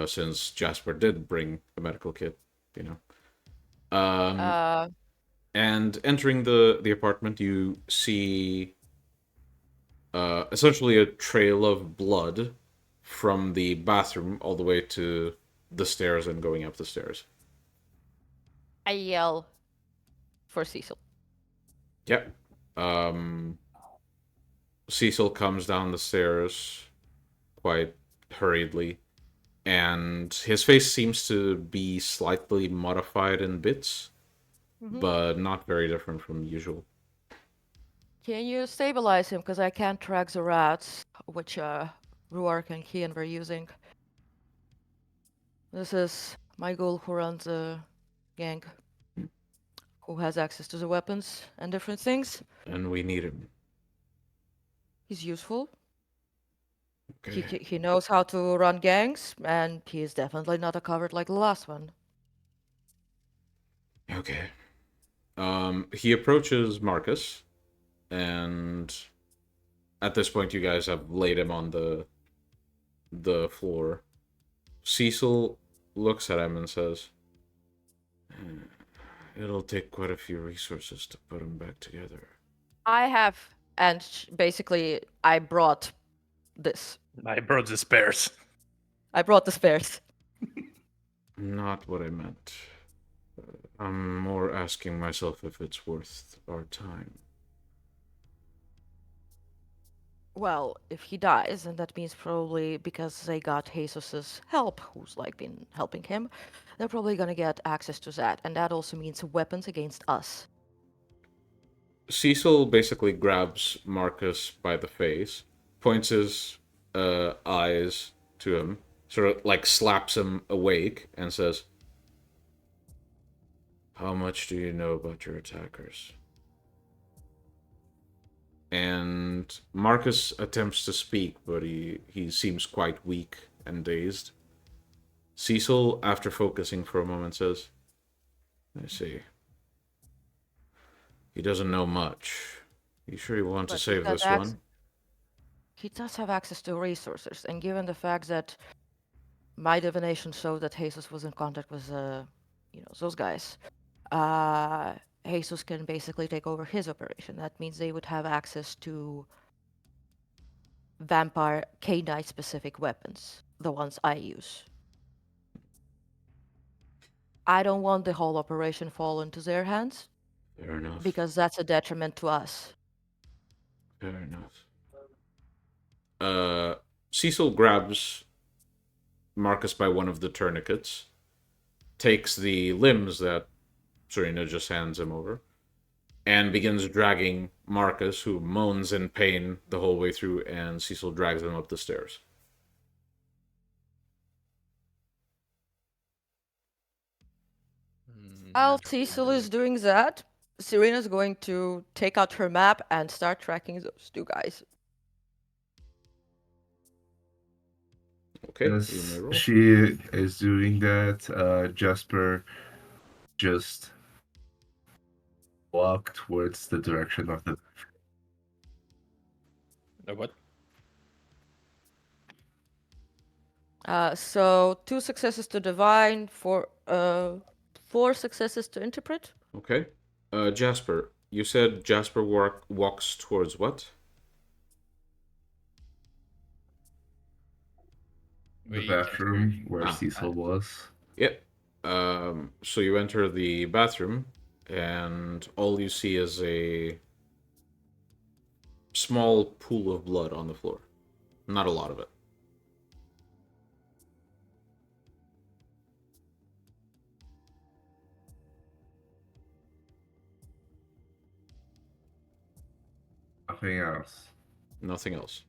since Jasper did bring a medical kit, you know. Uh, And entering the apartment, you see essentially a trail of blood from the bathroom all the way to the stairs and going up the stairs. I yell for Cecil. Yep. Cecil comes down the stairs quite hurriedly, and his face seems to be slightly modified in bits, but not very different from usual. Can you stabilize him? Because I can't track the rats, which Ruark and Kian were using. This is my ghoul who runs a gang, who has access to the weapons and different things. And we need him. He's useful. Okay. He knows how to run gangs, and he is definitely not a coward like the last one. Okay. He approaches Marcus, and at this point, you guys have laid him on the floor. Cecil looks at him and says, "It'll take quite a few resources to put him back together." I have, and basically, I brought this. I brought the spares. I brought the spares. Not what I meant. I'm more asking myself if it's worth our time. Well, if he dies, and that means probably because they got Jesus's help, who's like been helping him, they're probably gonna get access to that, and that also means weapons against us. Cecil basically grabs Marcus by the face, points his eyes to him, sort of like slaps him awake, and says, "How much do you know about your attackers?" And Marcus attempts to speak, but he seems quite weak and dazed. Cecil, after focusing for a moment, says, "I see. He doesn't know much. You sure you want to But save this one?" he does have access to resources, and given the fact that my divination showed that Jesus was in contact with, those guys, Jesus can basically take over his operation. That means they would have access to vampire Cainite specific weapons, the ones I use. I don't want the whole operation fall into their hands, Fair enough. because that's a detriment to us. Fair enough. Cecil grabs Marcus by one of the tourniquets, takes the limbs that Serena just hands him over, and begins dragging Marcus, who moans in pain the whole way through, and Cecil drags him up the stairs. While Cecil is doing that, Serena's going to take out her map and start tracking those two guys. Okay, you As may roll. she is doing that, Jasper just walk towards the direction of the. What? So 2 successes to divine, 4 successes to interpret. Okay. Jasper, you said Jasper walks towards what? The bathroom where Ah. Cecil was. Yep. So you enter the bathroom, and all you see is a small pool of blood on the floor. Not a lot of it. Nothing else. Nothing else.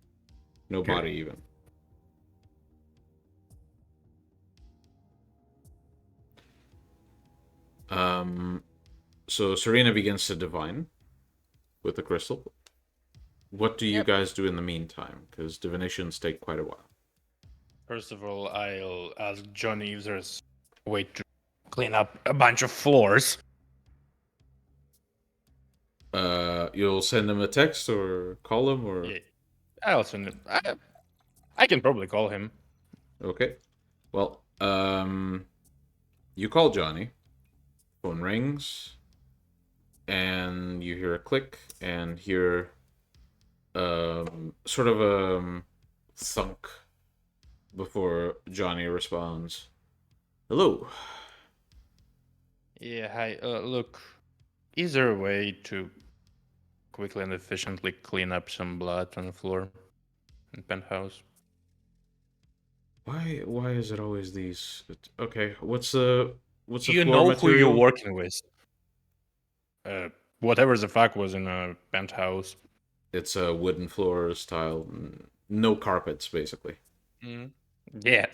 No Okay. body even. So Serena begins to divine with the crystal. What do you Yep. guys do in the meantime? Because divinations take quite a while. First of all, I'll ask Johnny if there's a way to clean up a bunch of floors. You'll send him a text or call him or... Yeah, I'll send him. I can probably call him. Okay. Well, you call Johnny. Phone rings. And you hear a click and hear sort of a thunk before Johnny responds. Hello. Yeah, hi. Look, is there a way to quickly and efficiently clean up some blood on the floor in penthouse? Why is it always these? Okay, what's the You floor know who you're material? working with. Whatever the fuck was in a penthouse. It's a wooden floor style, no carpets basically. Yeah,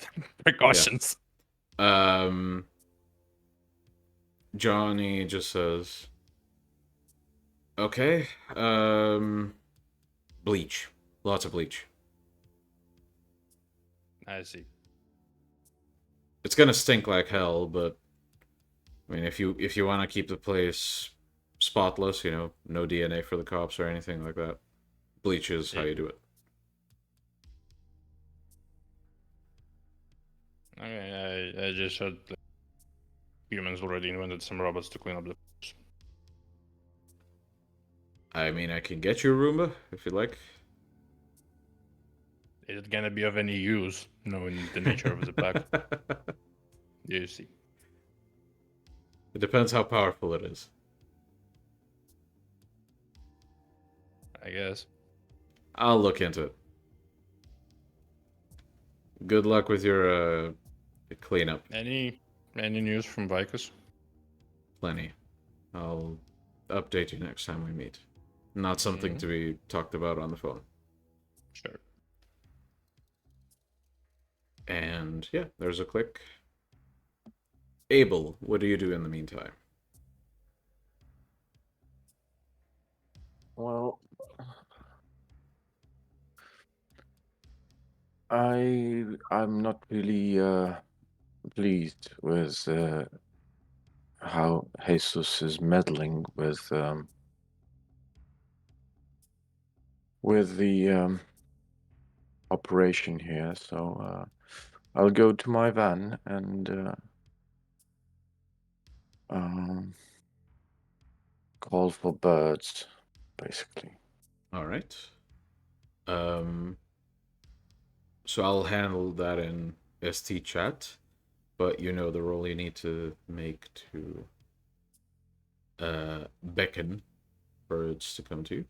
precautions. Johnny just says, "Okay, bleach, lots of bleach. I see. It's gonna stink like hell, but I mean, if you want to keep the place spotless, you know, no DNA for the cops or anything like that, bleach is how you do it." Okay, I just heard that humans already invented some robots to clean up the floors. I mean, I can get you a Roomba if you like. Is it gonna be of any use, knowing the nature of the pack? You see. It depends how powerful it is. I guess. I'll look into it. Good luck with your cleanup. Any news from Vicus? Plenty. I'll update you next time we meet. Not something to be talked about on the phone. Sure. And yeah, there's a click. Abel, what do you do in the meantime? Well, I'm not really pleased with how Jesus is meddling with the operation here. So I'll go to my van and call for birds, basically. All right. So I'll handle that in ST chat, but you know the role you need to make to beckon birds to come to you.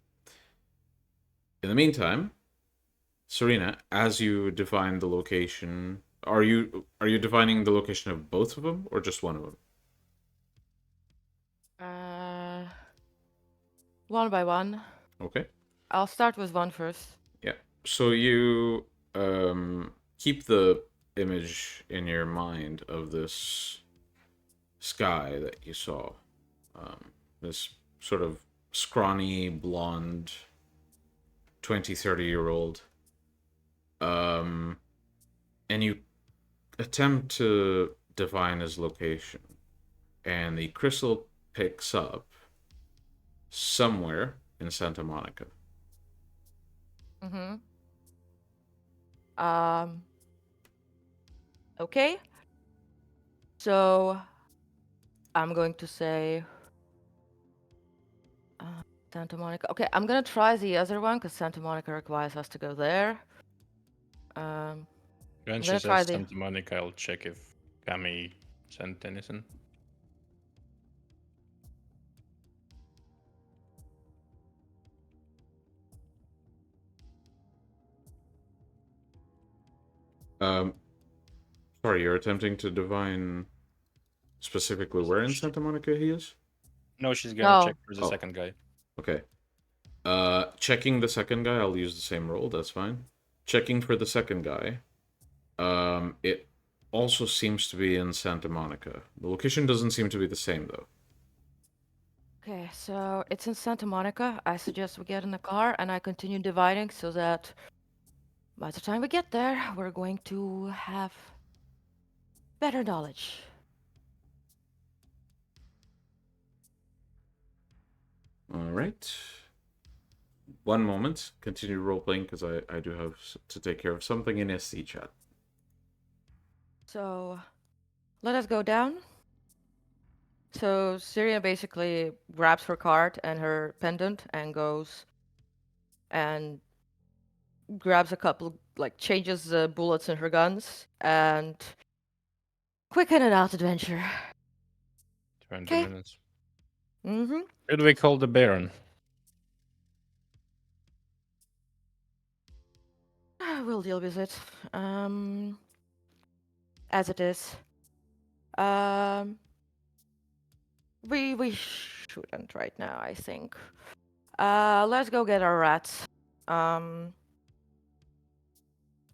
In the meantime, Serena, as you define the location, are you defining the location of both of them or just one of them? One by one. Okay. I'll start with one first. Yeah. So you keep the image in your mind of this sky that you saw. This sort of scrawny, blonde, 20, 30-year-old. And you attempt to divine his location. And the crystal picks up somewhere in Santa Monica. Okay. So I'm going to say Santa Monica. Okay, I'm gonna try the other one because Santa Monica requires us to go there. When I'm she gonna try says the. Santa Monica, I'll check if Cami sent anything. Sorry, you're attempting to divine specifically where in Santa Monica he is? No, she's gonna No. check for the Oh. second guy. Okay. Checking the second guy, I'll use the same roll, that's fine. Checking for the second guy. It also seems to be in Santa Monica. The location doesn't seem to be the same, though. Okay, so it's in Santa Monica. I suggest we get in the car and I continue dividing so that by the time we get there, we're going to have better knowledge. All right. one moment. Continue role-playing, because I do have to take care of something in SC chat. So, let us go down. So, Serena basically grabs her card and her pendant and goes and grabs a couple, like, changes the bullets in her guns and quicken it out adventure. 20 Okay. minutes. Mm-hmm. Who do we call the Baron? We'll deal with it. As it is. We shouldn't right now, I think. Let's go get our rats.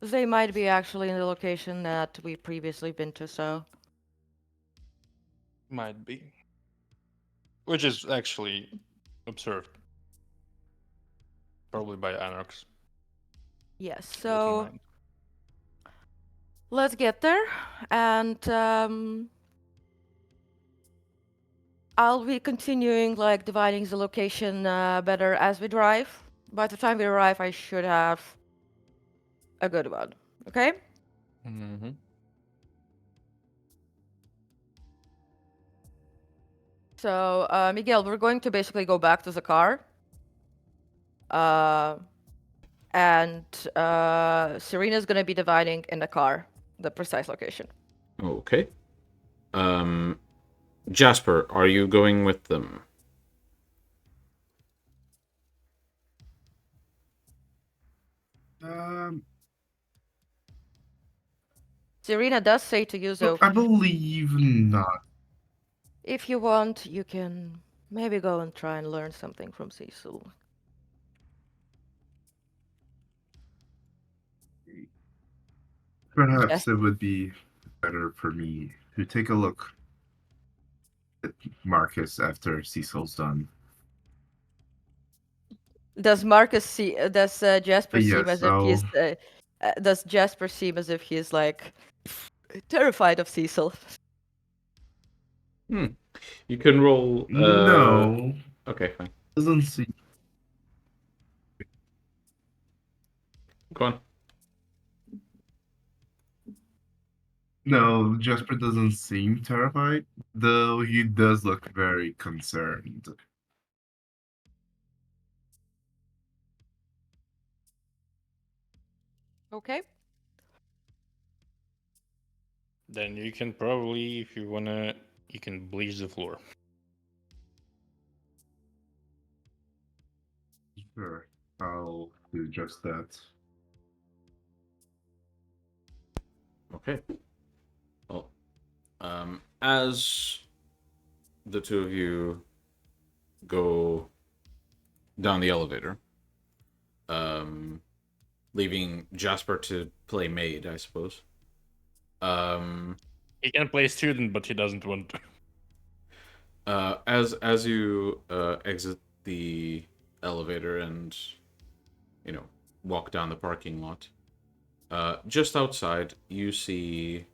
They might be actually in the location that we've previously been to, so. Might be. Which is actually observed. Probably by Anarchs. Yes, Keep that in so mind. let's get there, and I'll be continuing, like, dividing the location better as we drive. By the time we arrive, I should have a good one, okay? Mm-hmm. So, Miguel, we're going to basically go back to the car. And Serena's gonna be dividing in the car the precise location. Okay. Jasper, are you going with them? Serena does say to you, though, I believe not. if you want, you can maybe go and try and learn something from Cecil. Perhaps Yes. it would be better for me to take a look at Marcus after Cecil's done. Does Marcus see? Does Jasper seem Yes, as if he's? Does Jasper seem as if he's like terrified of Cecil? You can roll. No, Okay, fine. doesn't seem. Go on. No, Jasper doesn't seem terrified, though he does look very concerned. Okay. Then you can probably, if you wanna, you can bleach the floor. Sure, I'll do just that. Okay. Well, as the two of you go down the elevator, leaving Jasper to play maid, I suppose. He can play student, but he doesn't want to. As you exit the elevator and walk down the parking lot, just outside you see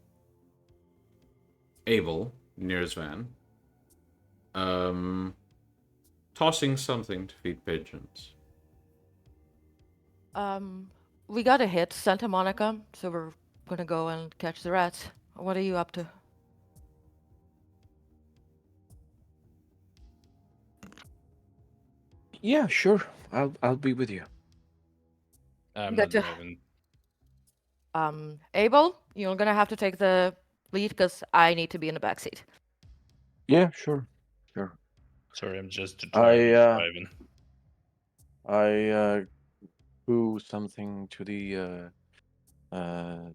Abel near his van, tossing something to feed pigeons. We got a hit, Santa Monica, so we're gonna go and catch the rats. What are you up to? Yeah, sure. I'll be with you. I'm Got not to- driving. Abel, you're gonna have to take the lead because I need to be in the backseat. Yeah, sure. Sure. Sorry, I'm just I, driving. I do something to the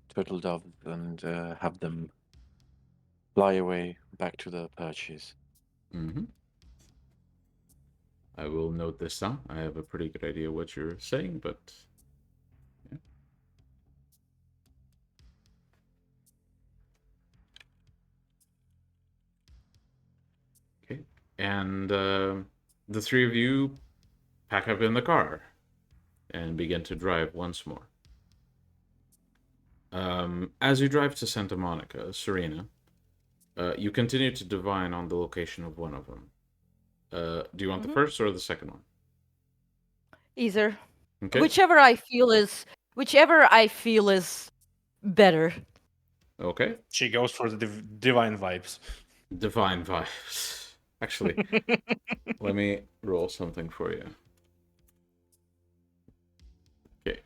turtle dove and have them fly away back to the perches. Mm-hmm. I will note this down. I have a pretty good idea what you're saying, but yeah. Okay. And the three of you pack up in the car and begin to drive once more. As you drive to Santa Monica, Serena, you continue to divine on the location of one of them. Do you want the first or the second one? Either. Okay. Whichever I feel is better. Okay. She goes for the divine vibes. Divine vibes. Actually, let me roll something for you. Okay.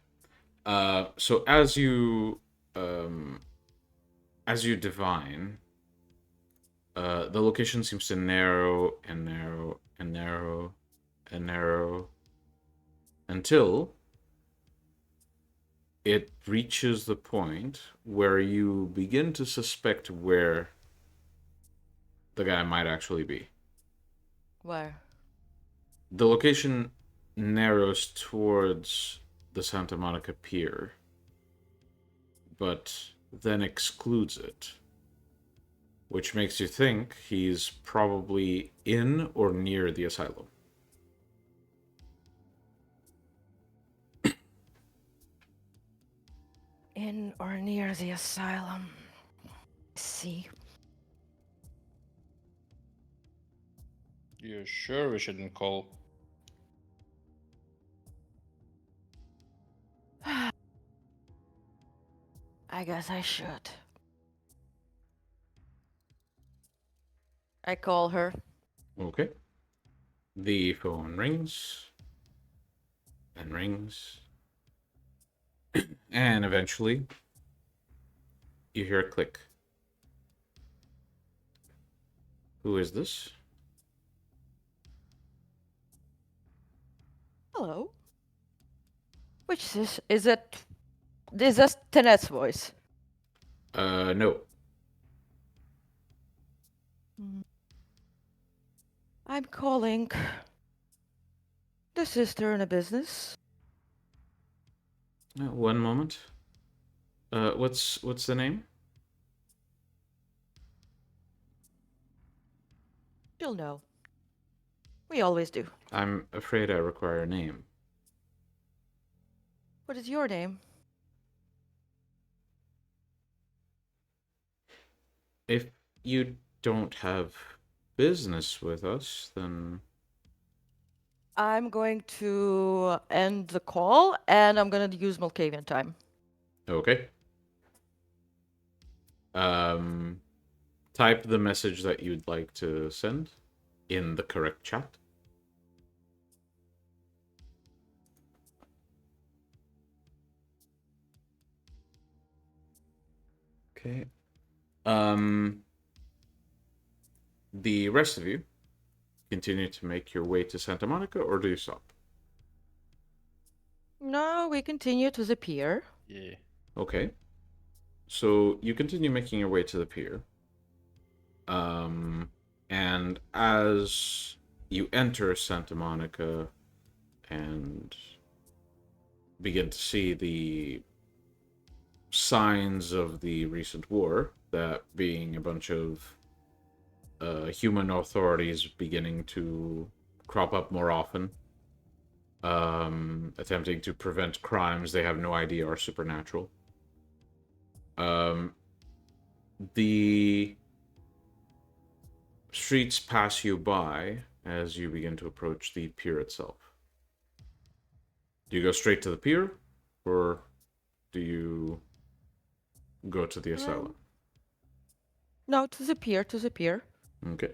So as you divine, the location seems to narrow and narrow and narrow and narrow until it reaches the point where you begin to suspect where the guy might actually be. Where? The location narrows towards the Santa Monica Pier, but then excludes it, which makes you think he's probably in or near the asylum. In or near the asylum. See. You sure we shouldn't call? I guess I should. I call her. Okay. The phone rings and rings, and eventually you hear a click. Who is this? Hello. Which is this? Is it? Is this Tenet's voice? No. I'm calling the sister in a business. One moment. What's the name? She'll know. We always do. I'm afraid I require a name. What is your name? If you don't have business with us, then I'm going to end the call, and I'm going to use Malkavian time. okay. Type the message that you'd like to send in the correct chat. Okay. The rest of you continue to make your way to Santa Monica, or do you stop? No, we continue to the pier. Yeah. Okay. So you continue making your way to the pier. And as you enter Santa Monica and begin to see the signs of the recent war, that being a bunch of human authorities beginning to crop up more often, attempting to prevent crimes they have no idea are supernatural. The streets pass you by as you begin to approach the pier itself. Do you go straight to the pier, or do you go to the asylum? No, to the pier, to the pier. Okay.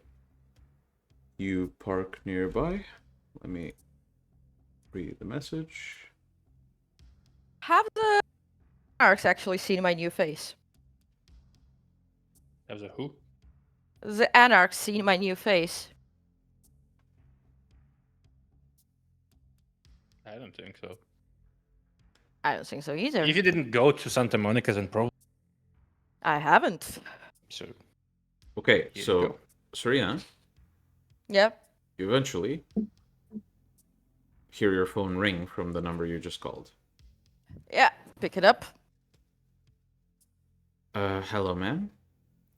You park nearby. Let me read the message. Have the Anarchs actually seen my new face? That was a who? The Anarchs seen my new face? I don't think so. I don't think so either. If you didn't go to Santa Monica's and probably I haven't. so. Okay, Here you so go. Serena, Yeah. you eventually hear your phone ring from the number you just called. Yeah, pick it up. Hello, ma'am.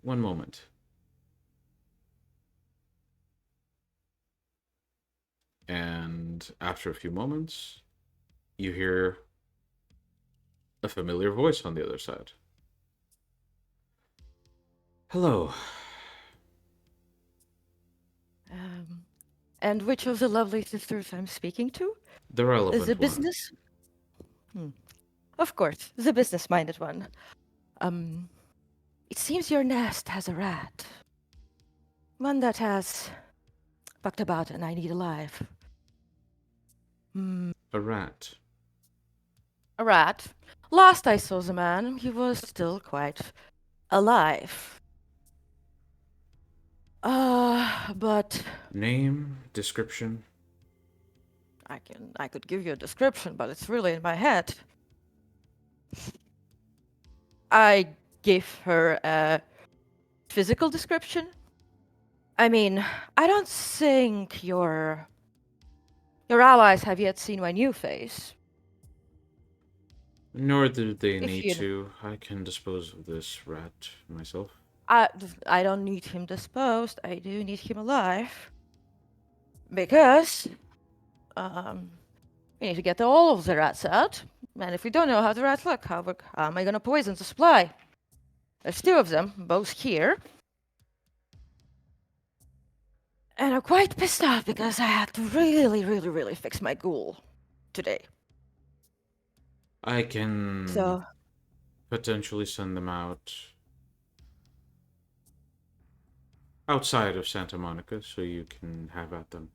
One moment. And after a few moments, you hear a familiar voice on the other side. Hello. And which of the lovely sisters I'm speaking to? The relevant The one. business? Of course, the business-minded one. It seems your nest has a rat. One that has fucked about and I need alive. A rat. A rat. Last I saw the man, he was still quite alive. But Name, description. I could give you a description, but it's really in my head. I give her a physical description. I mean, I don't think your allies have yet seen my new face. Nor do they If need you'd- to. I can dispose of this rat myself. I don't need him disposed. I do need him alive. Because we need to get all of the rats out. And if we don't know how the rats look, how am I gonna poison the supply? There's 2 of them, both here. And I'm quite pissed off because I had to really fix my ghoul today. I can So, potentially send them out outside of Santa Monica so you can have at them.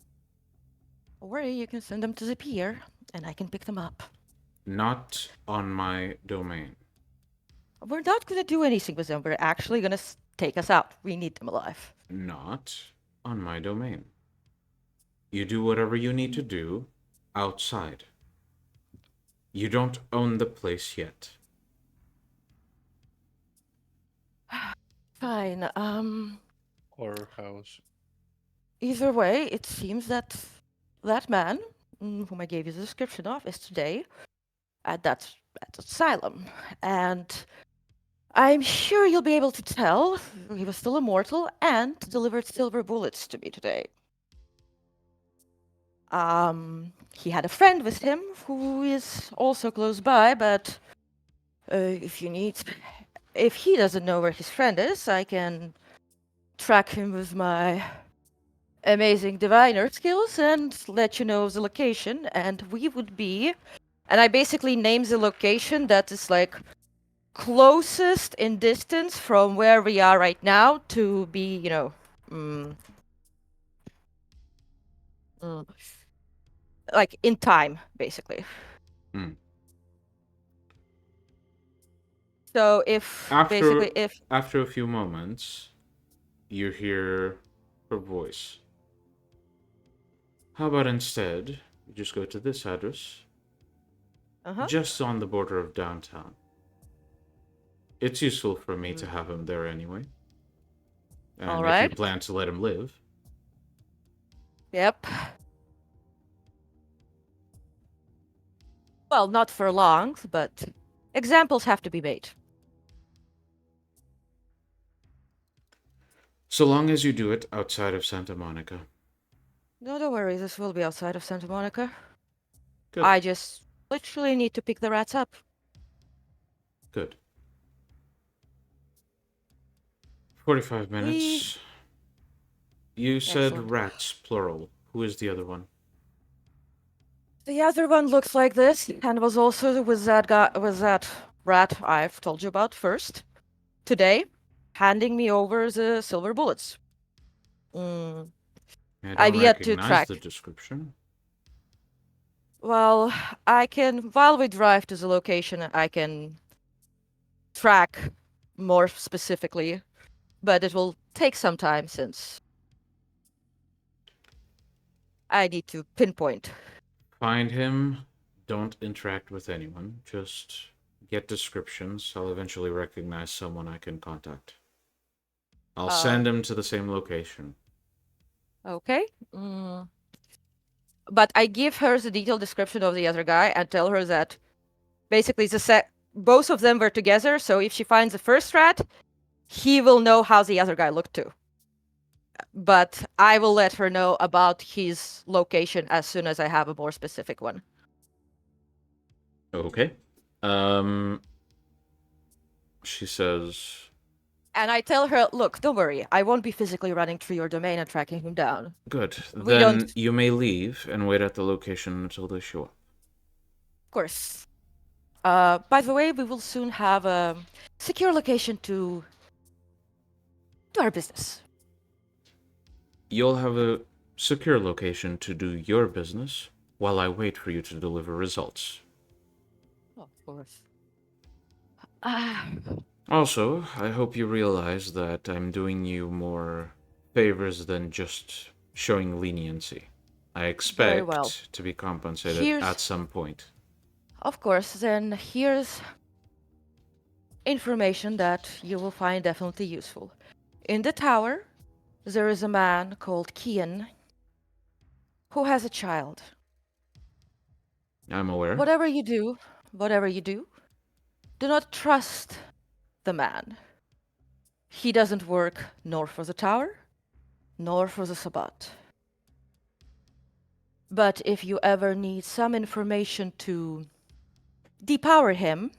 don't worry, you can send them to the pier and I can pick them up. Not on my domain. We're not gonna do anything with them. We're actually gonna take us out. We need them alive. Not on my domain. You do whatever you need to do outside. You don't own the place yet. Fine. Or house. Either way, it seems that that man, whom I gave you the description of, is today at that asylum. And I'm sure you'll be able to tell he was still immortal and delivered silver bullets to me today. He had a friend with him who is also close by, but if he doesn't know where his friend is, I can track him with my amazing diviner skills and let you know the location. And we would be, and I basically name the location that is like closest in distance from where we are right now to be, like in time, basically. Hmm. So if After a few moments, you hear her voice. How about instead, you just go to this address, just on the border of downtown. It's useful for me to have him there anyway. And All if right. you plan to let him live. Yep. Well, not for long, but examples have to be made. So long as you do it outside of Santa Monica. No, don't worry, this will be outside of Santa Monica. Good. I just literally need to pick the rats up. Good. 45 minutes. You said Excellent. rats, plural. Who is the other one? The other one looks like this, and was also with that rat I've told you about first today, handing me over the silver bullets. I I've don't yet to recognize track. the description. Well, while we drive to the location, I can track more specifically, but it will take some time since I need to pinpoint. Find him. Don't interact with anyone. Just get descriptions. I'll eventually recognize someone I can contact. I'll send him to the same location. Okay. But I give her the detailed description of the other guy and tell her that basically both of them were together, so if she finds the first rat, he will know how the other guy looked too. But I will let her know about his location as soon as I have a more specific one. Okay. She says, And I tell her, look, don't worry, I won't be physically running through your domain and tracking him down. Good. We Then don't- you may leave and wait at the location until they show up. Of course. By the way, we will soon have a secure location to do our business. You'll have a secure location to do your business while I wait for you to deliver results. Oh, of course. Also, I hope you realize that I'm doing you more favors than just showing leniency. I expect well. to be compensated Here's- at some point. Of course, then here's information that you will find definitely useful. In the tower, there is a man called Kian who has a child. I'm aware. Whatever you do, do not trust the man. He doesn't work nor for the tower, nor for the Sabbat. But if you ever need some information to depower him,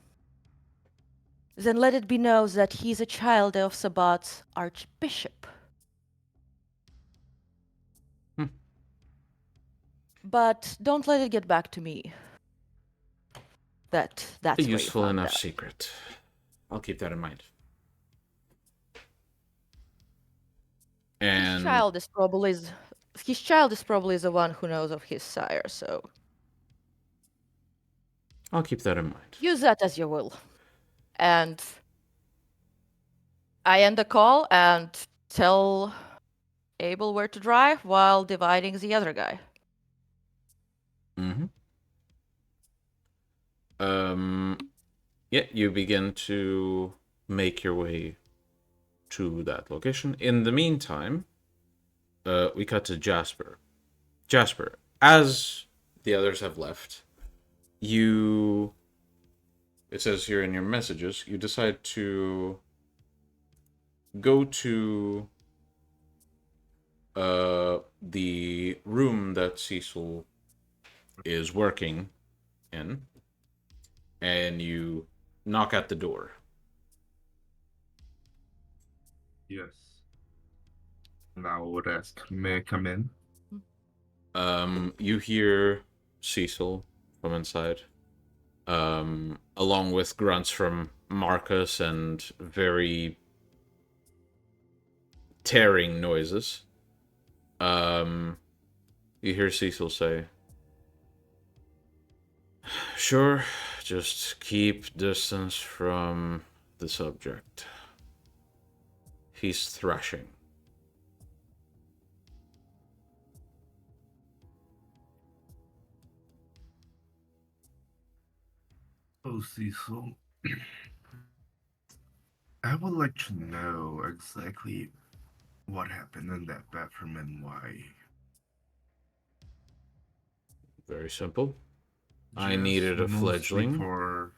then let it be known that he's a child of Sabbat's archbishop. But don't let it get back to me. That's A where you useful found enough that. secret. I'll keep that in mind. And His child is probably the one who knows of his sire, so I'll keep that in mind. use that as you will. And I end the call and tell Abel where to drive while dividing the other guy. Mm-hmm. Yeah, you begin to make your way to that location. In the meantime, we cut to Jasper. Jasper, as the others have left, it says here in your messages, you decide to go to the room that Cecil is working in, and you knock at the door. Yes. Now I would ask, may I come in? You hear Cecil from inside, along with grunts from Marcus and very tearing noises. You hear Cecil say, "Sure, just keep distance from the subject. He's thrashing." Oh, Cecil. I would like to know exactly what happened in that bathroom and why. Very simple. I Just needed a mostly fledgling. For...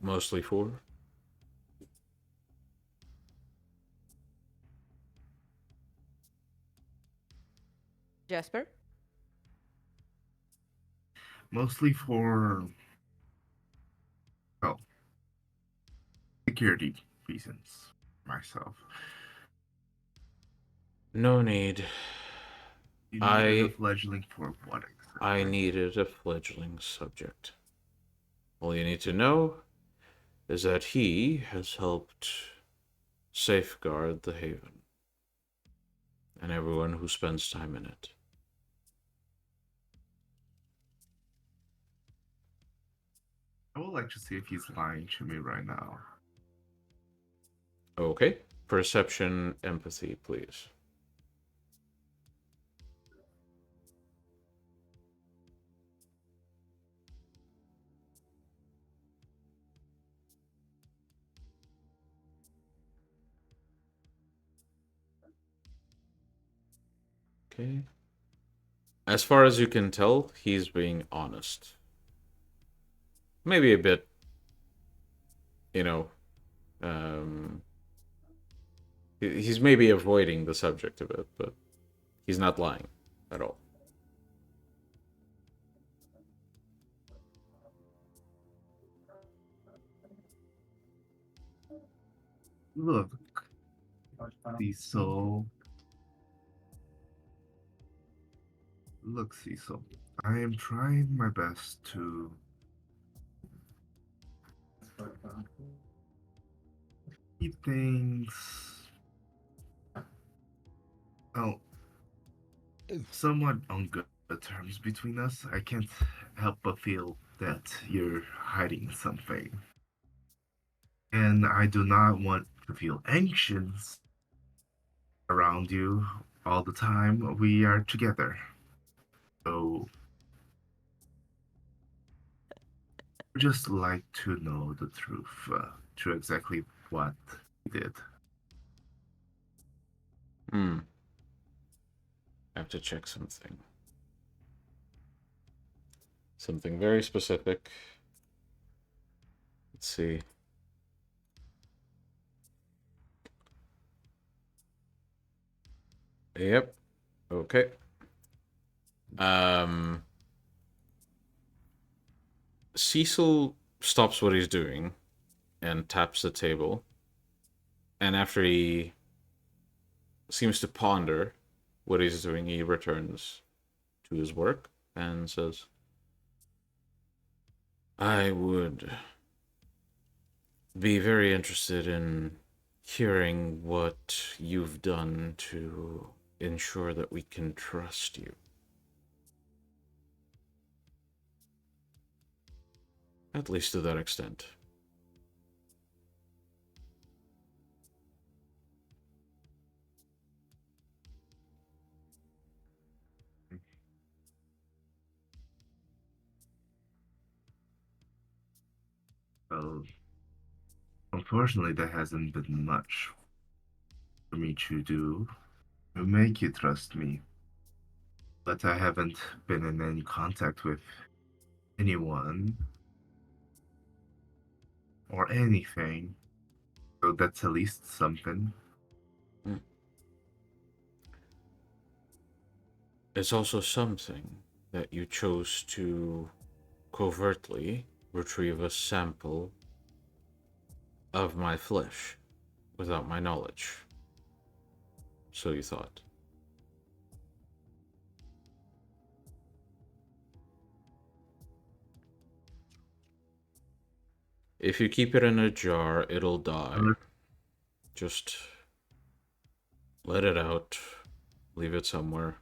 Mostly for? Jasper? Mostly for... well, security reasons, myself. No need. You needed a fledgling for what exactly? I needed a fledgling subject. All you need to know is that he has helped safeguard the haven and everyone who spends time in it. I would like to see if he's lying to me right now. Okay. Perception, empathy, please. Okay. As far as you can tell, he's being honest. Maybe a bit, he's maybe avoiding the subject of it, but he's not lying at all. Look, Cecil. Look, Cecil. I am trying my best to keep things, well, somewhat on good terms between us. I can't help but feel that you're hiding something. And I do not want to feel anxious around you all the time we are together. So, I'd just like to know the truth, to exactly what he did. Hmm. I have to check something. Something very specific. Let's see. Yep. Okay. Cecil stops what he's doing and taps the table. And after he seems to ponder what he's doing, he returns to his work and says, I would be very interested in hearing what you've done to ensure that we can trust you. At least to that extent. Well, unfortunately, there hasn't been much for me to do to make you trust me. But I haven't been in any contact with anyone or anything. So that's at least something. It's also something that you chose to covertly retrieve a sample of my flesh without my knowledge. So you thought. If you keep it in a jar, it'll die. Just let it out. Leave it somewhere.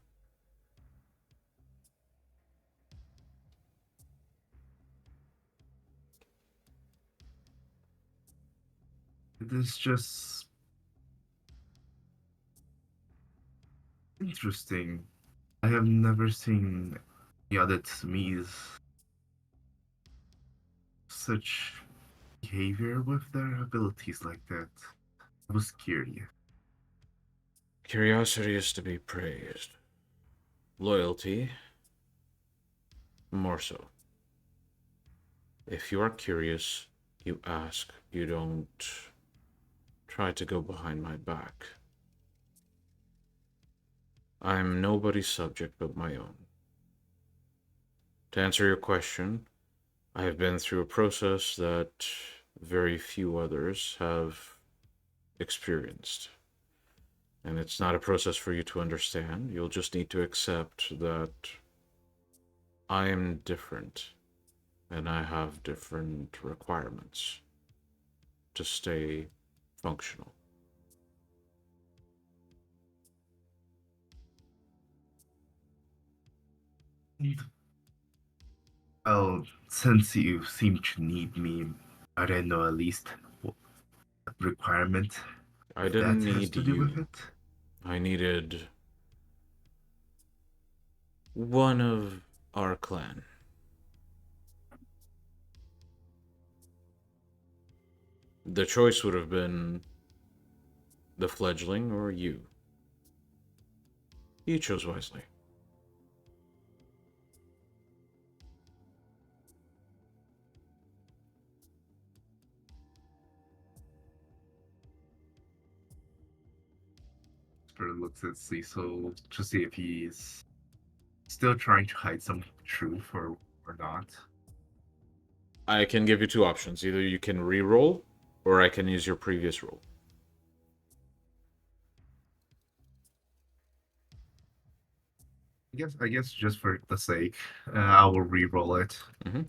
It is just interesting. I have never seen the other Tsumis such behavior with their abilities like that. I was curious. Curiosity is to be praised. Loyalty, more so. If you are curious, you ask, you don't try to go behind my back. I'm nobody's subject but my own. To answer your question, I have been through a process that very few others have experienced. And it's not a process for you to understand. You'll just need to accept that I am different and I have different requirements to stay functional. And, well, since you seem to need me, I don't know at least what requirement I that didn't has need to do with you. it. I needed one of our clan. The choice would have been the fledgling or you. You chose wisely. Spirit looks at Cecil to see if he's still trying to hide some truth or not. I can give you two options. Either you can re-roll, or I can use your previous roll. I guess just for the sake, I will re-roll it. Mm-hmm.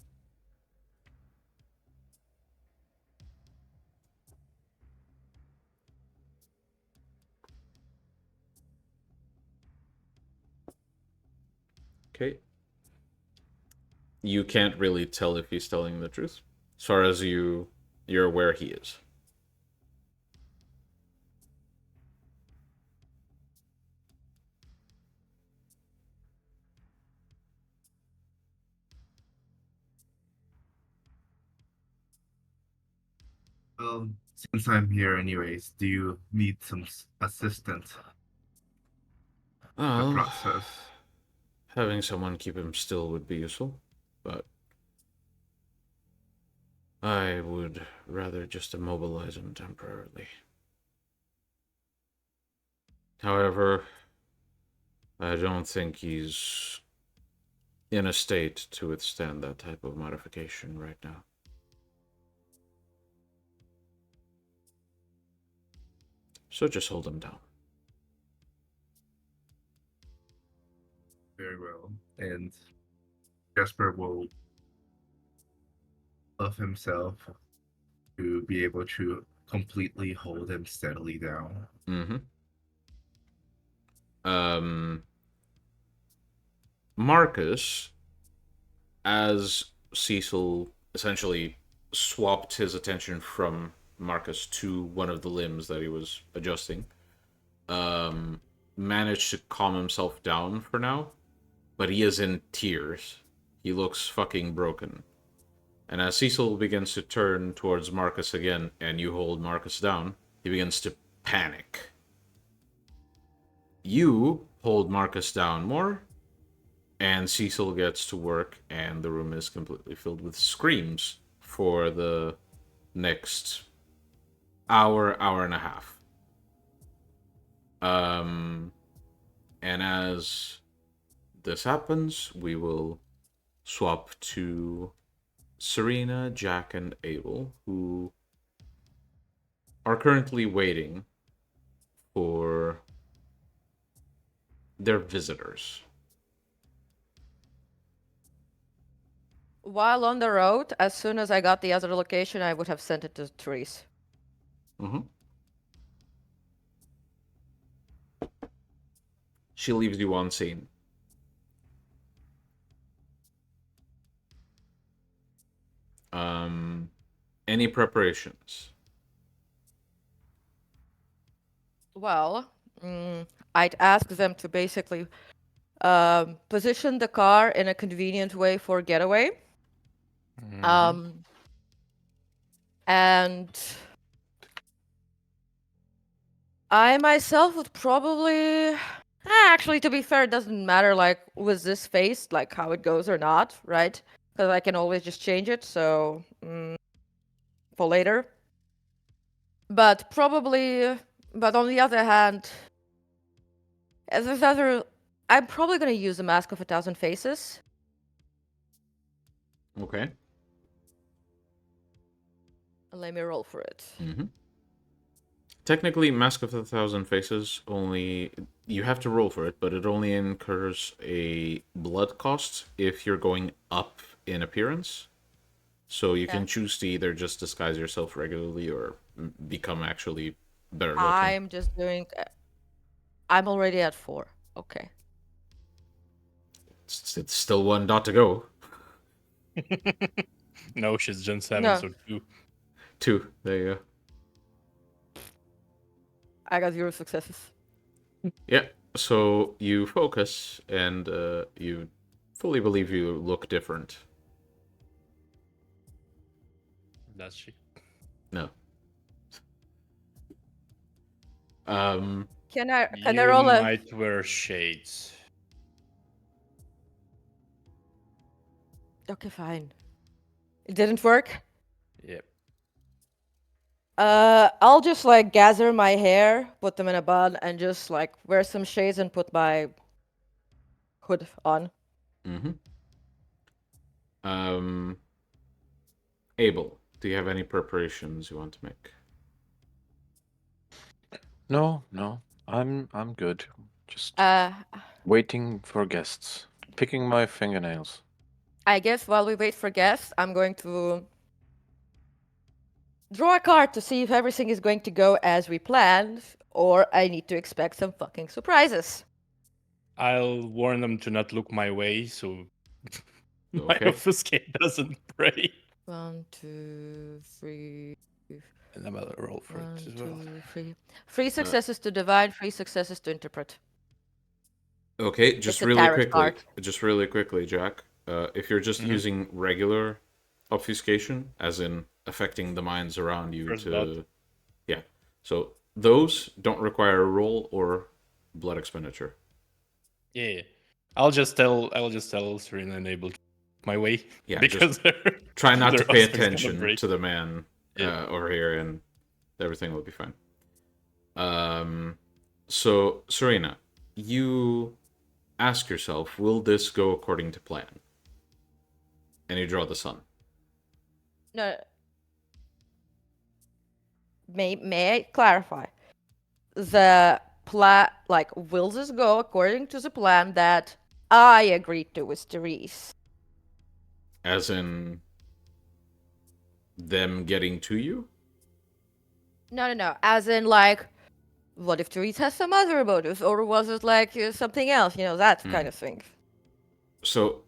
Okay. You can't really tell if he's telling the truth, as far as you're aware he is. Since I'm here anyways, do you need some assistance with the Well, process? having someone keep him still would be useful, but I would rather just immobilize him temporarily. However, I don't think he's in a state to withstand that type of modification right now. So just hold him down. Very well. And Jasper will of himself to be able to completely hold him steadily down. Mm-hmm. Marcus, as Cecil essentially swapped his attention from Marcus to one of the limbs that he was adjusting, managed to calm himself down for now, but he is in tears. He looks fucking broken. And as Cecil begins to turn towards Marcus again, and you hold Marcus down, he begins to panic. You hold Marcus down more, and Cecil gets to work, and the room is completely filled with screams for the next hour and a half. And as this happens, we will swap to Serena, Jack, and Abel, who are currently waiting for their visitors. While on the road, as soon as I got the other location, I would have sent it to Therese. Mm-hmm. She leaves you on scene. Any preparations? Well, I'd ask them to basically position the car in a convenient way for getaway. And I myself would probably... actually, to be fair, it doesn't matter, like, with this face, like, how it goes or not, right? Because I can always just change it, so... for later. But probably... But on the other hand... As there's other... I'm probably gonna use the Mask of 1,000 Faces. Okay. Let me roll for it. Mm-hmm. Technically, Mask of 1,000 Faces only... You have to roll for it, but it only incurs a blood cost if you're going up in appearance. So you can choose to either just disguise yourself regularly or become actually better looking. I'm just doing... I'm already at 4. Okay. It's still 1 dot to go. No, she's Gen 7, No. so 2. 2. There you go. I got 0 successes. Yeah. So you focus, and you fully believe you look different. Does she? No. Can I You roll a... might wear shades. Okay, fine. It didn't work? Yep. I'll just, like, gather my hair, put them in a bun, and just, like, wear some shades and put my hood on. Mm-hmm. Abel, do you have any preparations you want to make? No, I'm good. Just Waiting for guests. Picking my fingernails. I guess while we wait for guests, I'm going to draw a card to see if everything is going to go as we planned, or I need to expect some fucking surprises. I'll warn them to not look my way so my Okay. obfuscate doesn't break. 1, 2, 3. And I'm gonna roll for 1, it as well. 2, 3. 3 successes to divine, 3 successes to interpret. Okay, just a really tarot quickly. card. Just really quickly, Jack. If you're just Mhm. using regular obfuscation, as in affecting the minds around you First to... blood. Yeah. So those don't require a roll or blood expenditure. Yeah. I'll just tell Serena enable my way. Yeah, because Try not to their pay aspect's gonna attention break. to the man Yeah. over here, and everything will be fine. So, Serena, you ask yourself, will this go according to plan? And you draw the sun. No. May I clarify? The plan, like, will this go according to the plan that I agreed to with Erise? As in them getting to you? No. As in, like, what if Erise has some other motives, or was it like something else? That kind of thing. So,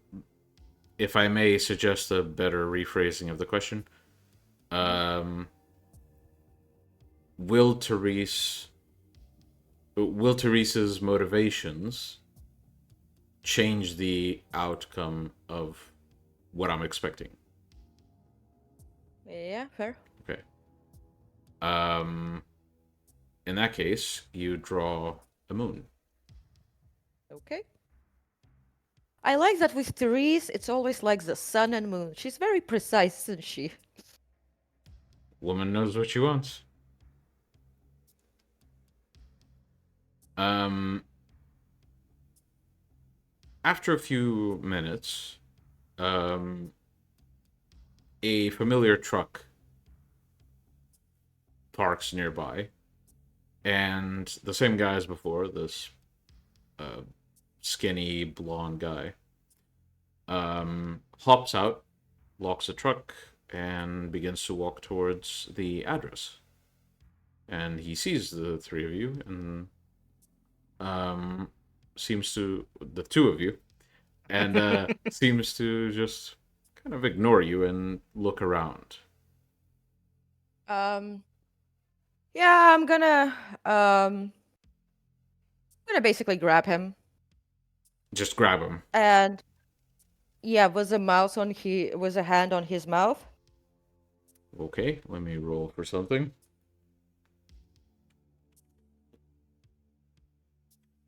if I may suggest a better rephrasing of the question, will Teresa's motivations change the outcome of what I'm expecting? Yeah, fair. Okay. In that case, you draw a moon. Okay. I like that with Therese, it's always like the sun and moon. She's very precise, isn't she? Woman knows what she wants. After a few minutes, a familiar truck parks nearby, and the same guy as before, this skinny blonde guy, hops out, locks the truck, and begins to walk towards the address. And he sees the three of you, and seems to... the two of you, and seems to just kind of ignore you and look around. Yeah, I'm gonna basically grab him. Just grab him. And yeah, was a hand on his mouth. Okay, let me roll for something.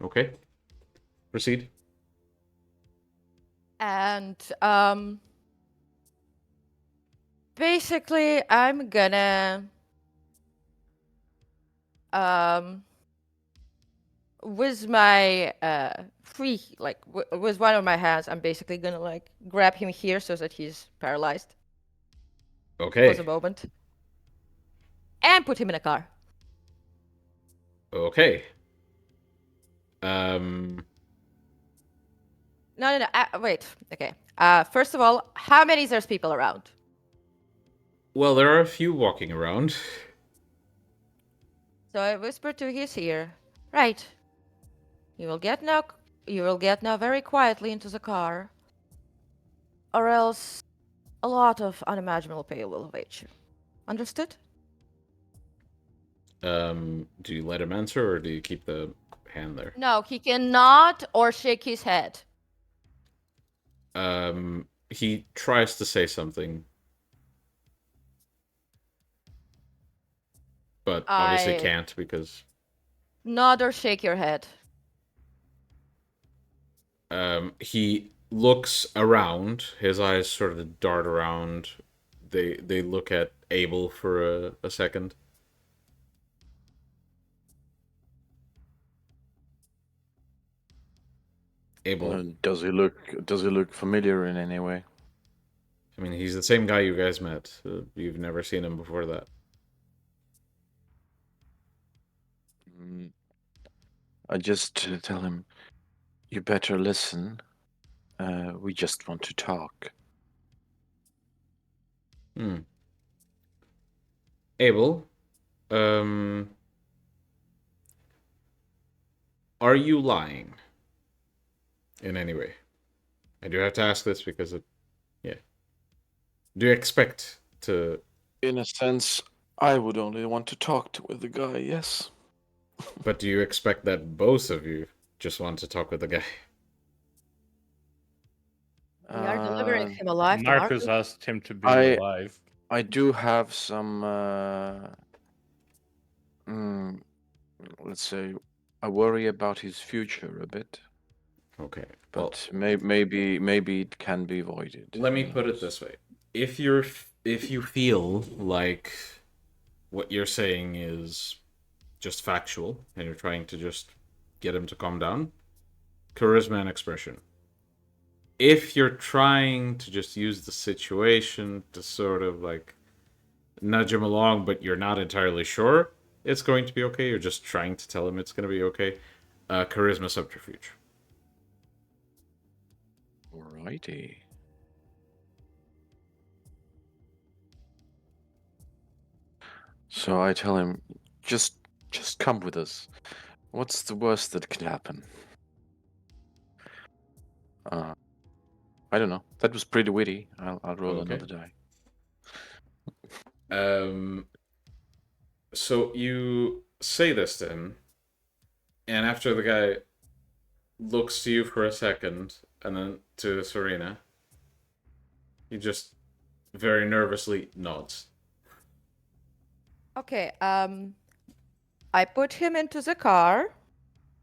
Okay. Proceed. And basically I'm gonna with my with one of my hands, I'm basically gonna like grab him here so that he's paralyzed Okay. for the moment, and put him in a car. Okay. No. Wait. Okay. First of all, how many there's people around? Well, there are a few walking around. So I whisper to his ear. Right. You will get now very quietly into the car, or else a lot of unimaginable pain will await you. Understood? Do you let him answer, or do you keep the hand there? No, he cannot or shake his head. He tries to say something, but obviously can't because... Nod or shake your head. He looks around. His eyes sort of dart around. They look at Abel for a second. Abel. Does he look familiar in any way? I mean, he's the same guy you guys met. You've never seen him before that. I just tell him, You better listen. We just want to talk. Abel, are you lying in any way? I do have to ask this because do you expect to? In a sense, I would only want to talk with the guy, yes. But do you expect that both of you just want to talk with the guy? We are delivering him alive to Marcus Marcus. asked him to be I- alive. I do have some, let's say, I worry about his future a bit, Okay. Well, but maybe it can be avoided. let me who put it knows? this way: if you feel like what you're saying is just factual and you're trying to just get him to calm down, charisma and expression. If you're trying to just use the situation to sort of like nudge him along, but you're not entirely sure it's going to be okay, you're just trying to tell him it's going to be okay, charisma subterfuge. Alrighty. So I tell him, just come with us. What's the worst that could happen? I don't know. That was pretty witty. I'll roll Okay. another die. So you say this to him, and after the guy looks to you for a second, and then to Serena, he just very nervously nods. Okay, I put him into the car,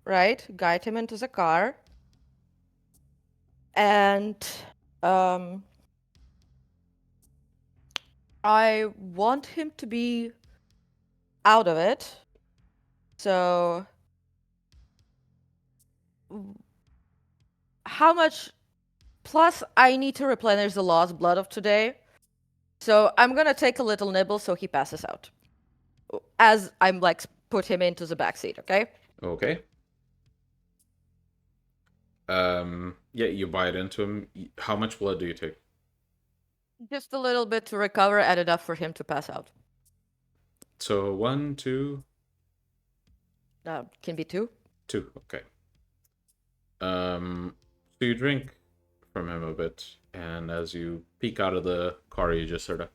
right? Guide him into the car. And I want him to be out of it. So how much plus I need to replenish the lost blood of today. So I'm gonna take a little nibble so he passes out. As I'm like put him into the backseat, okay? Okay. Yeah, you bite into him. How much blood do you take? Just a little bit to recover and enough for him to pass out. So 1, 2, Can be 2. 2. Okay. So you drink from him a bit, and as you peek out of the car, you just sort of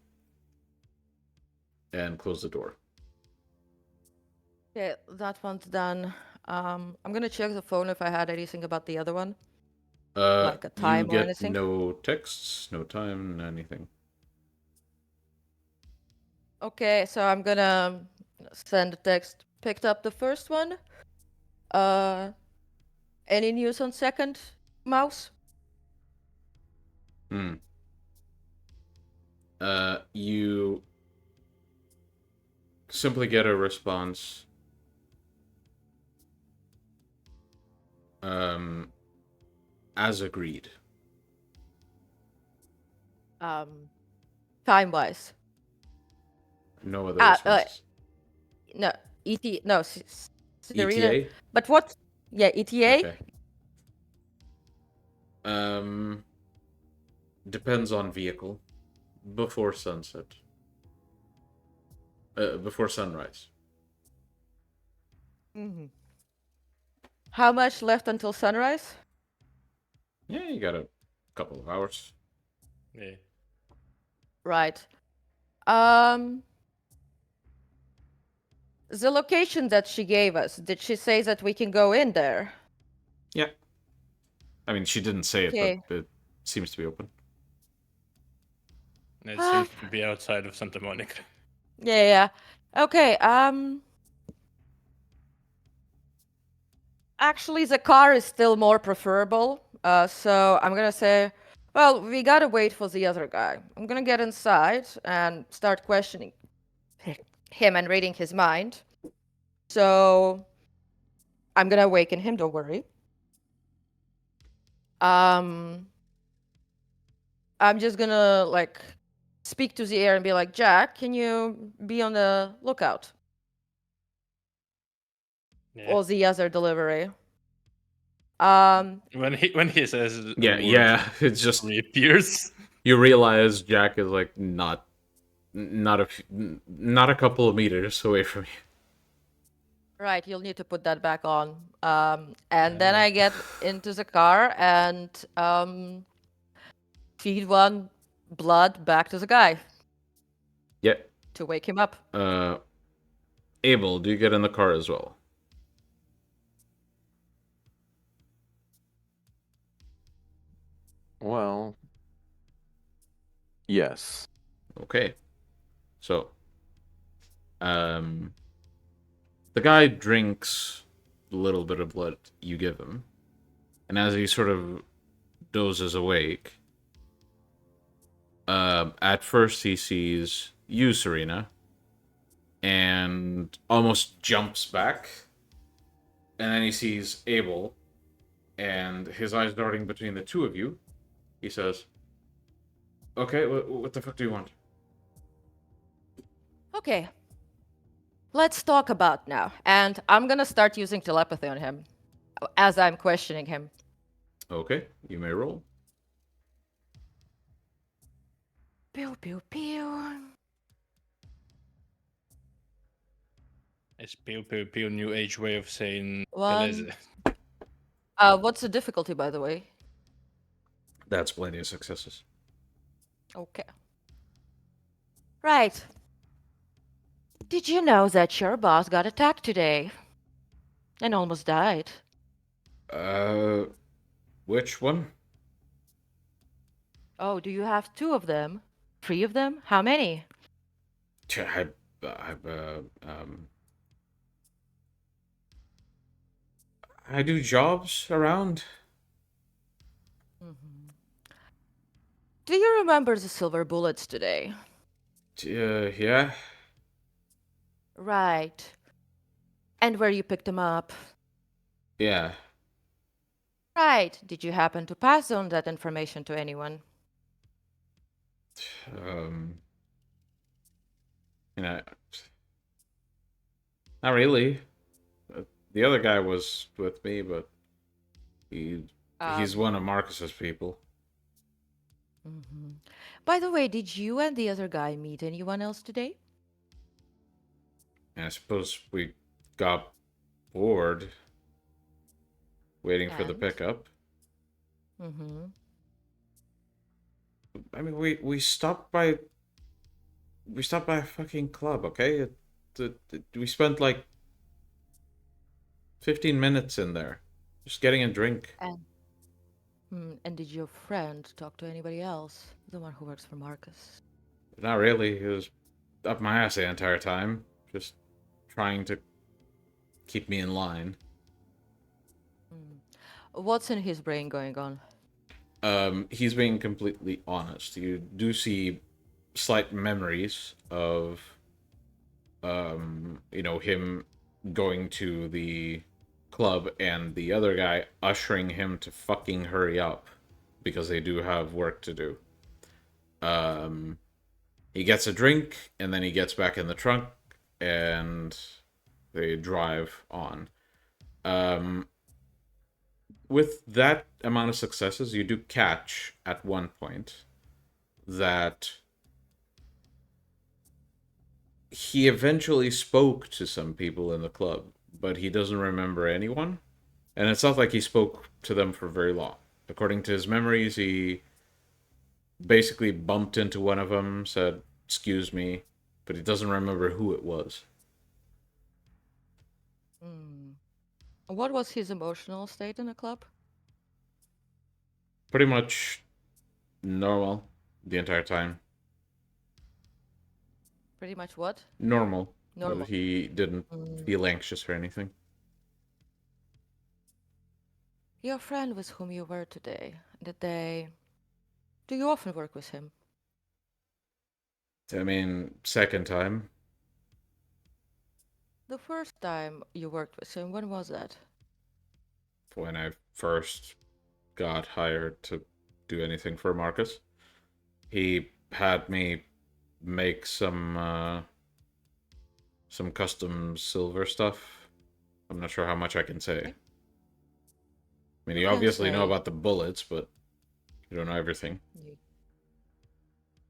and close the door. Okay, that one's done. I'm gonna check the phone if I had anything about the other one. Like a time you or get anything? no texts, no time, anything. Okay, so I'm gonna send a text. Picked up the first one. Any news on second, Mouse? You simply get a response. As agreed. Time-wise. No other responses. No, no, Serena. ETA? But what? Yeah, ETA? Okay. Depends on vehicle. Before sunset. Before sunrise. Mm-hmm. How much left until sunrise? Yeah, you got a couple of hours. Yeah. Right. The location that she gave us, did she say that we can go in there? Yeah. I mean, she didn't say Okay. it, but it seems to be open. It seems to be outside of Santa Monica. Yeah. Okay, actually, the car is still more preferable. So I'm gonna say, well, we gotta wait for the other guy. I'm gonna get inside and start questioning him and reading his mind. So I'm gonna awaken him, don't worry. I'm just gonna like speak to the air and be like, Jack, can you be on the lookout? Yeah. Or the other delivery. When he says a Yeah, word, yeah. It's just reappears. you realize Jack is like not a couple of meters away from you. Right, you'll need to put that back on. And then I get into the car and feed one blood back to the guy Yeah. to wake him up. Abel, do you get in the car as well? Well, yes. Okay. So, the guy drinks a little bit of blood you give him, and as he sort of dozes awake, at first he sees you, Serena, and almost jumps back, and then he sees Abel, and his eyes darting between the two of you, he says, "Okay, what the fuck do you want?" Okay. Let's talk about now. And I'm gonna start using telepathy on him as I'm questioning him. Okay, you may roll. Pew pew pew. It's pew pew pew new age way of saying One. beleze. What's the difficulty, by the way? That's plenty of successes. Okay. Right. Did you know that your boss got attacked today? And almost died? Which one? Oh, do you have 2 of them? 3 of them? How many? I do jobs around. Do you remember the silver bullets today? Yeah. Right. And where you picked them up? Yeah. Right. Did you happen to pass on that information to anyone? You know, not really. The other guy was with me, but he's one of Marcus's people. By the way, did you and the other guy meet anyone else today? And I suppose we got bored waiting for the And? pickup. I mean, we stopped by a fucking club, okay? We spent like 15 minutes in there, just getting a drink. And did your friend talk to anybody else? The one who works for Marcus? Not really. He was up my ass the entire time, just trying to keep me in line. What's in his brain going on? He's being completely honest. You do see slight memories of, him going to the club and the other guy ushering him to fucking hurry up because they do have work to do. He gets a drink and then he gets back in the trunk and they drive on. With that amount of successes, you do catch at one point that he eventually spoke to some people in the club, but he doesn't remember anyone. And it's not like he spoke to them for very long. According to his memories, he basically bumped into one of them, said, "Excuse me," but he doesn't remember who it was. What was his emotional state in the club? Pretty much normal the entire time. Pretty much what? Normal. Normal. But he didn't feel anxious or anything. Your friend with whom you were today, do you often work with him? I mean, second time. The first time you worked with him, when was that? When I first got hired to do anything for Marcus. He had me make some custom silver stuff. I'm not sure how much I can say. I mean, you Can't obviously know say. about the bullets, but you don't know everything. You-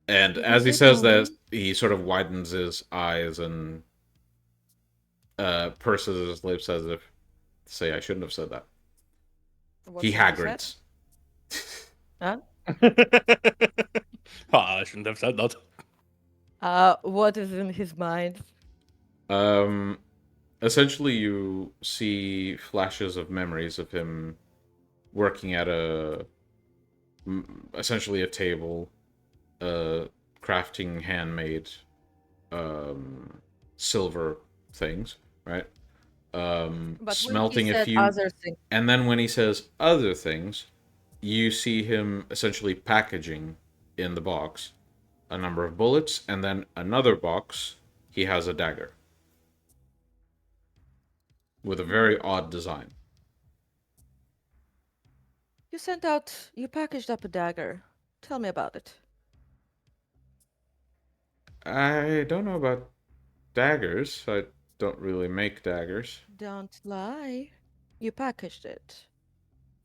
And you can as he say says tell that, me. he sort of widens his eyes and purses his lips as if to say, I shouldn't have said that. What's He what he said? Hagrids. Huh? I shouldn't have said that. What is in his mind? Essentially, you see flashes of memories of him working at essentially a table, crafting handmade silver things, right? But when he Smelting a said few, other things, and then when he says other things, you see him essentially packaging in the box a number of bullets, and then another box, he has a dagger with a very odd design. you packaged up a dagger. Tell me about it. I don't know about daggers. I don't really make daggers. Don't lie. You packaged it.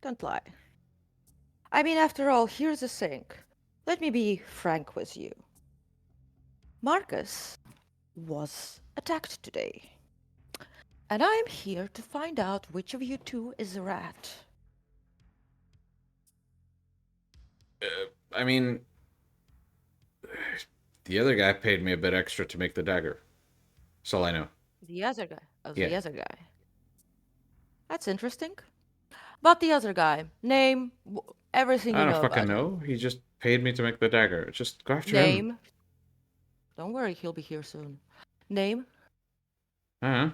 Don't lie. I mean, after all, here's the thing. Let me be frank with you. Marcus was attacked today. And I'm here to find out which of you two is a rat. I mean, the other guy paid me a bit extra to make the dagger. That's all I know. The other guy. Oh, Yeah. the other guy. That's interesting. But the other guy. Name, everything I you don't know fucking about him. know. He just paid me to make the dagger. Just go after him. Name. Don't worry, he'll be here soon. Name. Uh-huh.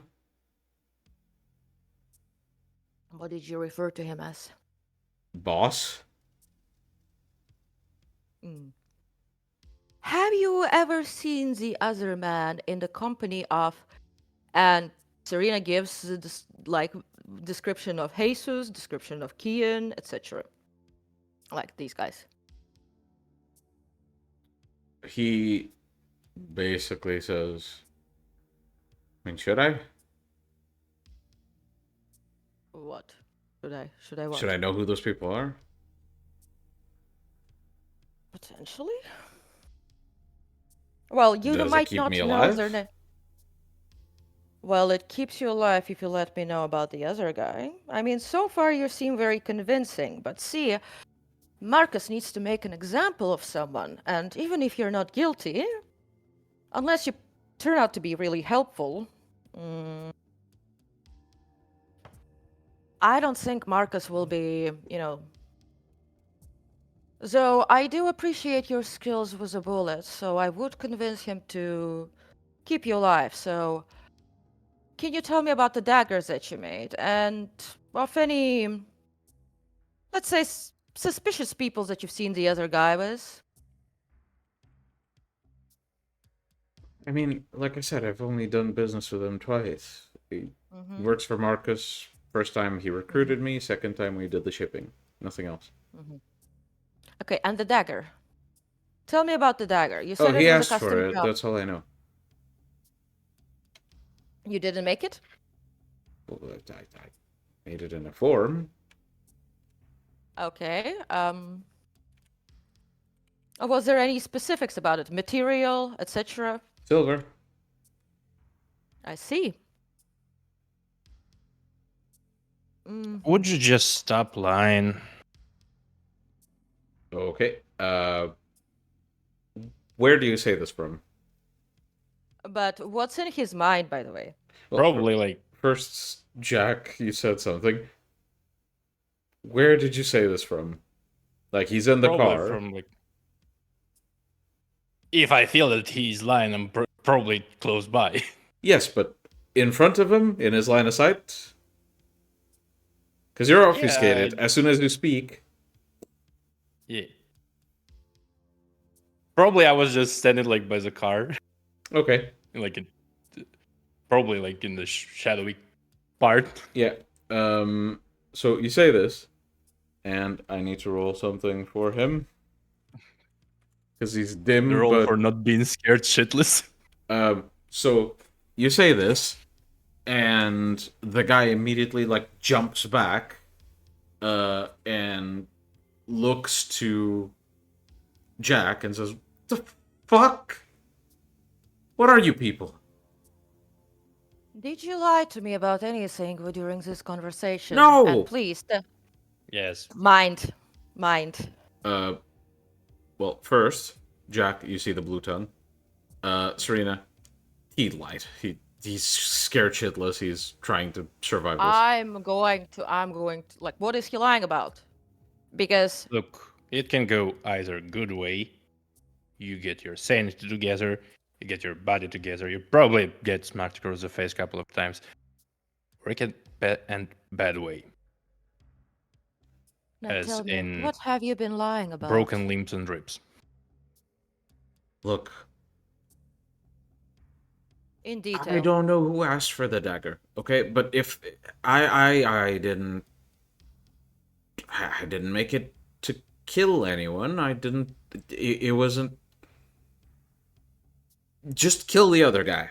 What did you refer to him as? Boss? Have you ever seen the other man in the company of, and Serena gives this like description of Jesus, description of Kian, etc. Like these guys. He basically says, I mean, should I? What? Should I what? Should I know who those people are? Potentially? Well, you Does it might keep not me know alive? their name. Well, it keeps you alive if you let me know about the other guy. I mean, so far you seem very convincing, but see, Marcus needs to make an example of someone, and even if you're not guilty, unless you turn out to be really helpful, I don't think Marcus will be, Though I do appreciate your skills with a bullet, so I would convince him to keep you alive. So, can you tell me about the daggers that you made and of any, let's say, suspicious people that you've seen the other guy with? I mean, like I said, I've only done business with him twice. He works for Marcus. First time he recruited me, second time we did the shipping. Nothing else. Okay, and the dagger. Tell me about the dagger. You Oh, said he it was a asked for custom it. job. That's all I know. You didn't make it? Well, I made it in a form. Okay. Was there any specifics about it? Material, etc.? Silver. I see. Would you just stop lying? Okay. Where do you say this from? But what's in his mind, by the way? Well, Probably like First, Jack, you said something. Where did you say this from? Like, he's in the probably car. from like. If I feel that he's lying, I'm probably close by. Yes, but in front of him, in his line of sight? Because you're obfuscated. Yeah. As soon as you speak. Yeah. Probably I was just standing like by the car, Okay. probably like in the shadowy part. Yeah. So you say this, and I need to roll something for him. Because he's dim, The role but... for not being scared shitless. So you say this, and the guy immediately, like, jumps back, and looks to Jack and says, "The fuck? What are you people?" Did you lie to me about anything during this conversation? No! And please, Yes. mind. Well, first, Jack, you see the blue tongue. Serena, he lied. He's scared shitless. He's trying to survive this. I'm going to, like, what is he lying about? Because, Look, it can go either good way. You get your sanity together, you get your body together, you probably get smacked across the face a couple of times. Or it can end bad way. now As tell me, in what have you been lying about? broken limbs and ribs. Look, In I detail. don't know who asked for the dagger, okay? But if I didn't make it to kill anyone. I didn't. It wasn't. Just kill the other guy,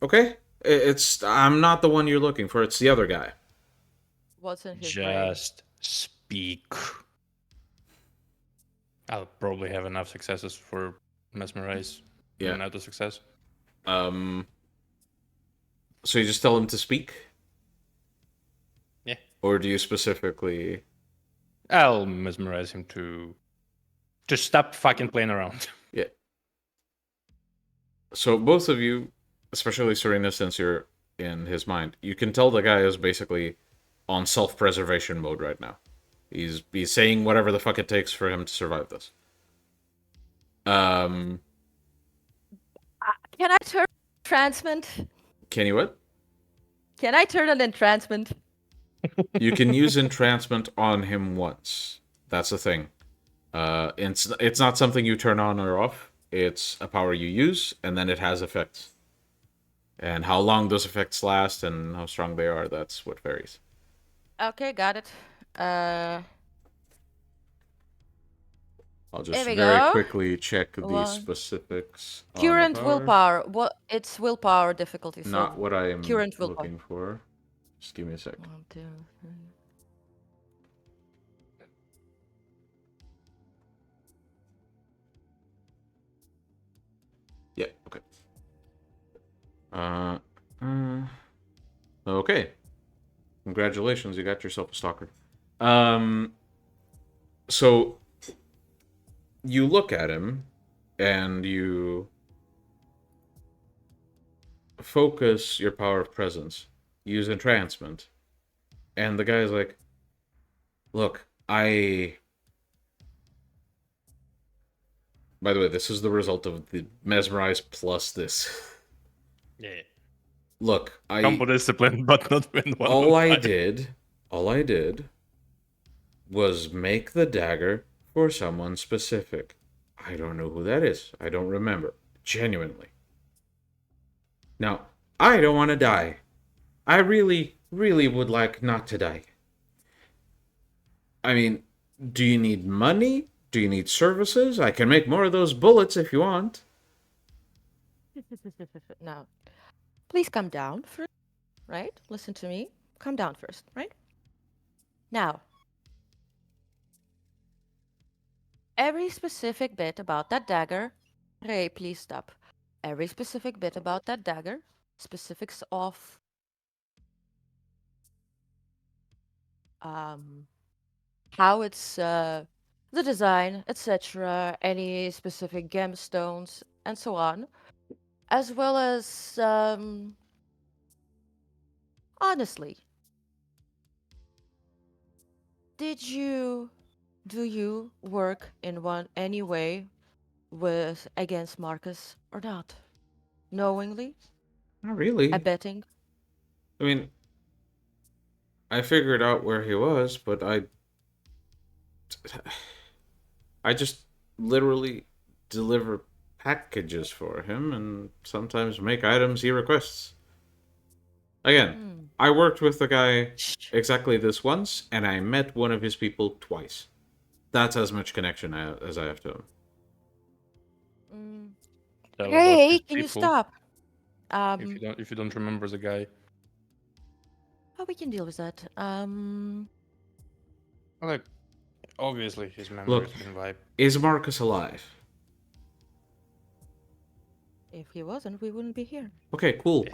okay? It's. I'm not the one you're looking for. It's the other guy. What's in his brain? Just speak. I'll probably have enough successes for mesmerize. Yeah. Not a success. So you just tell him to speak? Yeah. Or do you specifically... I'll mesmerize him to just stop fucking playing around. Yeah. So both of you, especially Serena, since you're in his mind, you can tell the guy is basically on self-preservation mode right now. He's saying whatever the fuck it takes for him to survive this. Can I turn entrancement? Can you what? Can I turn an entrancement? You can use entrancement on him once. That's the thing. It's not something you turn on or off. It's a power you use, and then it has effects. And how long those effects last and how strong they are, that's what varies. Okay, got it. I'll just There we very go. quickly check the One. specifics. on the Current power. willpower. What? It's willpower difficulty. So Not what I am current willpower. looking for. Just give me a sec. 1, 2, 3. Yeah, okay. Okay. Congratulations, you got yourself a stalker. So you look at him and you focus your power of presence, use entrancement, and the guy's like, look, by the way, this is the result of the mesmerize plus this. Yeah. Look, Combo discipline, but not win one. all I did was make the dagger for someone specific. I don't know who that is. I don't remember. Genuinely. Now, I don't want to die. I really, really would like not to die. I mean, do you need money? Do you need services? I can make more of those bullets if you want. Now, please come down first, right? Listen to me. Come down first, right? Now, every specific bit about that dagger. Ray, please stop. Every specific bit about that dagger, specifics of how it's the design, etc., any specific gemstones, and so on, as well as honestly, do you work in any way with against Marcus or not? Knowingly? Not really. Abetting? I mean, I figured out where he was, but I just literally deliver packages for him and sometimes make items he requests. Again, I worked with the guy exactly this once, and I met one of his people twice. That's as much connection as I have to him. Tell about Hey, his can you people, stop? if you don't remember the guy. Oh, we can deal with that. Like, obviously his memory Look. has been wiped. Is Marcus alive? If he wasn't, we wouldn't be here. Okay, cool.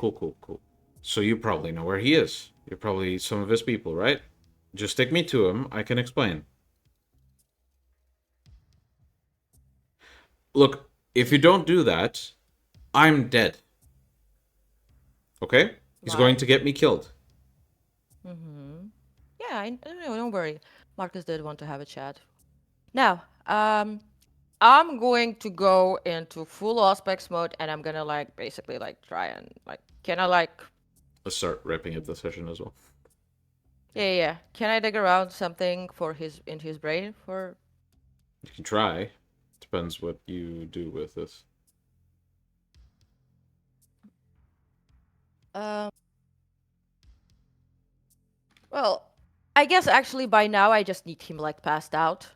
So you probably know where he is. You're probably some of his people, right? Just take me to him. I can explain. Look, if you don't do that, I'm dead. Okay? He's going to get me killed. Mm-hmm. Yeah, no, don't worry. Marcus did want to have a chat. Now, I'm going to go into full Auspex mode, and I'm gonna like basically like try and like, can I like, Let's start wrapping up the session as well. yeah. Can I dig around something for in his brain for? You can try. Depends what you do with this. Well, I guess actually by now I just need him like passed out.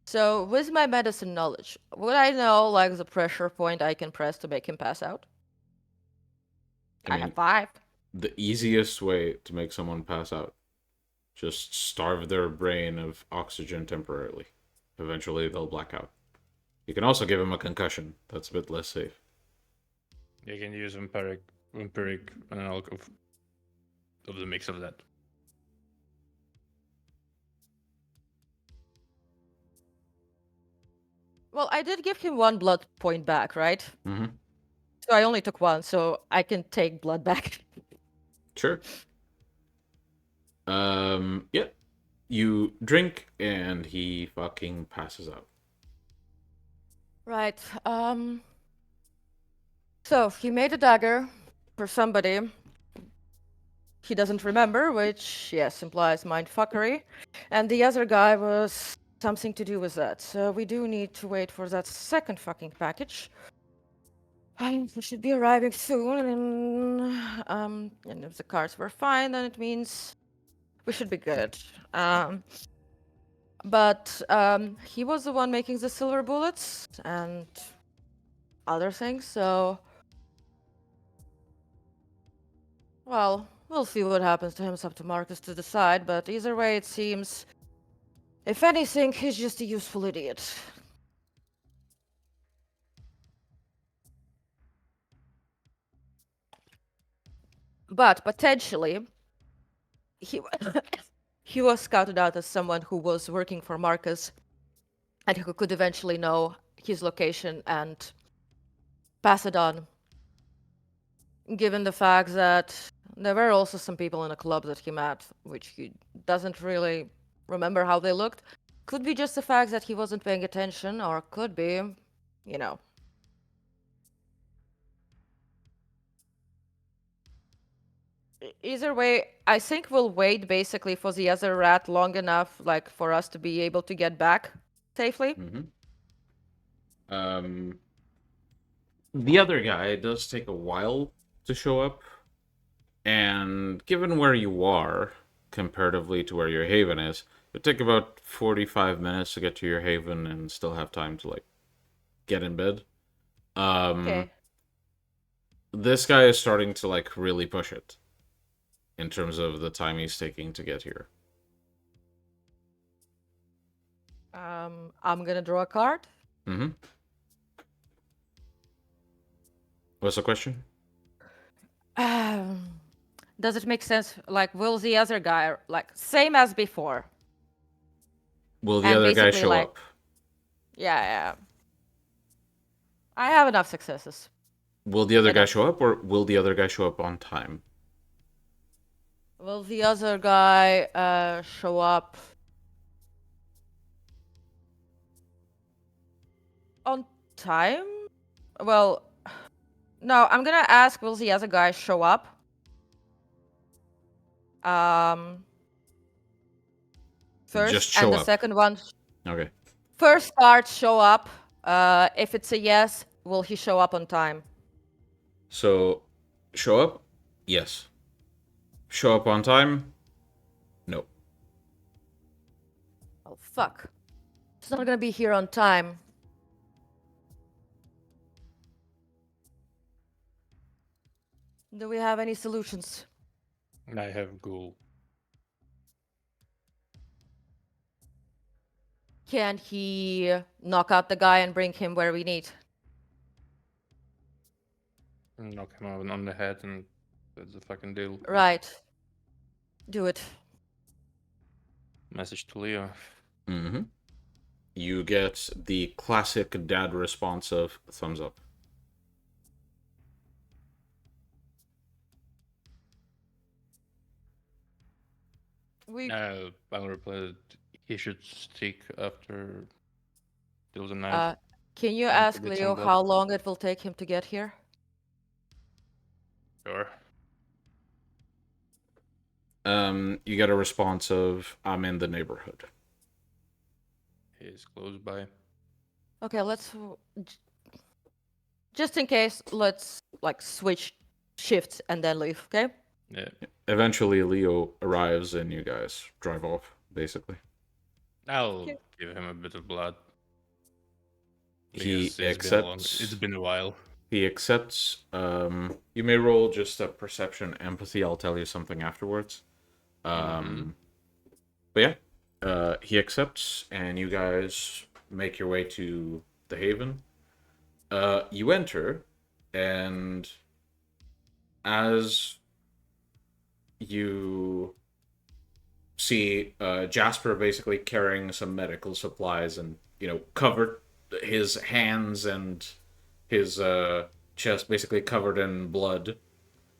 So with my medicine knowledge, would I know like the pressure point I can press to make him pass out? I have 5. The easiest way to make someone pass out, just starve their brain of oxygen temporarily. Eventually they'll black out. You can also give him a concussion. That's a bit less safe. You can use empiric analog of the mix of that. Well, I did give him 1 blood point back, right? Mm-hmm. So I only took 1, so I can take blood back. Sure. Yeah. You drink and he fucking passes out. Right. So he made a dagger for somebody he doesn't remember, which yes implies mindfuckery, and the other guy was something to do with that. So we do need to wait for that second fucking package. And we should be arriving soon, and if the cards were fine, then it means we should be good. But he was the one making the silver bullets and other things, so well, we'll see what happens to him. It's up to Marcus to decide, but either way it seems, if anything, he's just a useful idiot. But potentially, he he was scouted out as someone who was working for Marcus and who could eventually know his location and pass it on. Given the fact that there were also some people in a club that he met, which he doesn't really remember how they looked. Could be just the fact that he wasn't paying attention, or could be, you know. Either way, I think we'll wait basically for the other rat long enough, like, for us to be able to get back safely. Mm-hmm. The other guy does take a while to show up, and given where you are, comparatively to where your haven is, it take about 45 minutes to get to your haven and still have time to, like, get in bed. Okay. This guy is starting to, like, really push it in terms of the time he's taking to get here. I'm gonna draw a card. Mm-hmm. What's the question? Does it make sense? Like, will the other guy, like, same as before? Will the And other guy basically, show like- up? Yeah. I have enough successes. Will the other I guy don't- show up, or will the other guy show up on time? Will the other guy show up on time? Well, no, I'm gonna ask, will the other guy show up? First, Just show and the up. second one, Okay. first card show up. If it's a yes, will he show up on time? So, show up? Yes. Show up on time? No. Oh, fuck. It's not gonna be here on time. Do we have any solutions? I have ghoul. can he knock out the guy and bring him where we need? Knock him out on the head and that's the fucking deal. Right. Do it. Message to Leo. Mm-hmm. You get the classic dad response of thumbs up. I'll reply that he should stick after till the night. Can you and ask get some Leo blood. how long it will take him to get here? Sure. You get a response of, I'm in the neighborhood. He's close by. Okay, just in case, let's like switch shifts and then leave, okay? Yeah. Eventually, Leo arrives and you guys drive off, basically. I'll Okay. give him a bit of blood. He Because it's accepts. been a while. He accepts. You may roll just a perception empathy. I'll tell you something afterwards. But yeah, he accepts, and you guys make your way to the Haven. You enter, and as you see Jasper basically carrying some medical supplies and, covered his hands and his chest basically covered in blood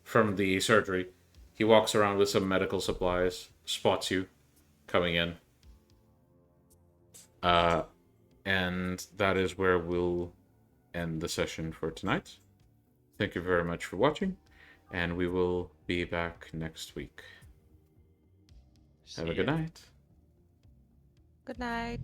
from the surgery. He walks around with some medical supplies, spots you coming in. And that is where we'll end the session for tonight. Thank you very much for watching, and we will be back next week. Have a good night. Good night.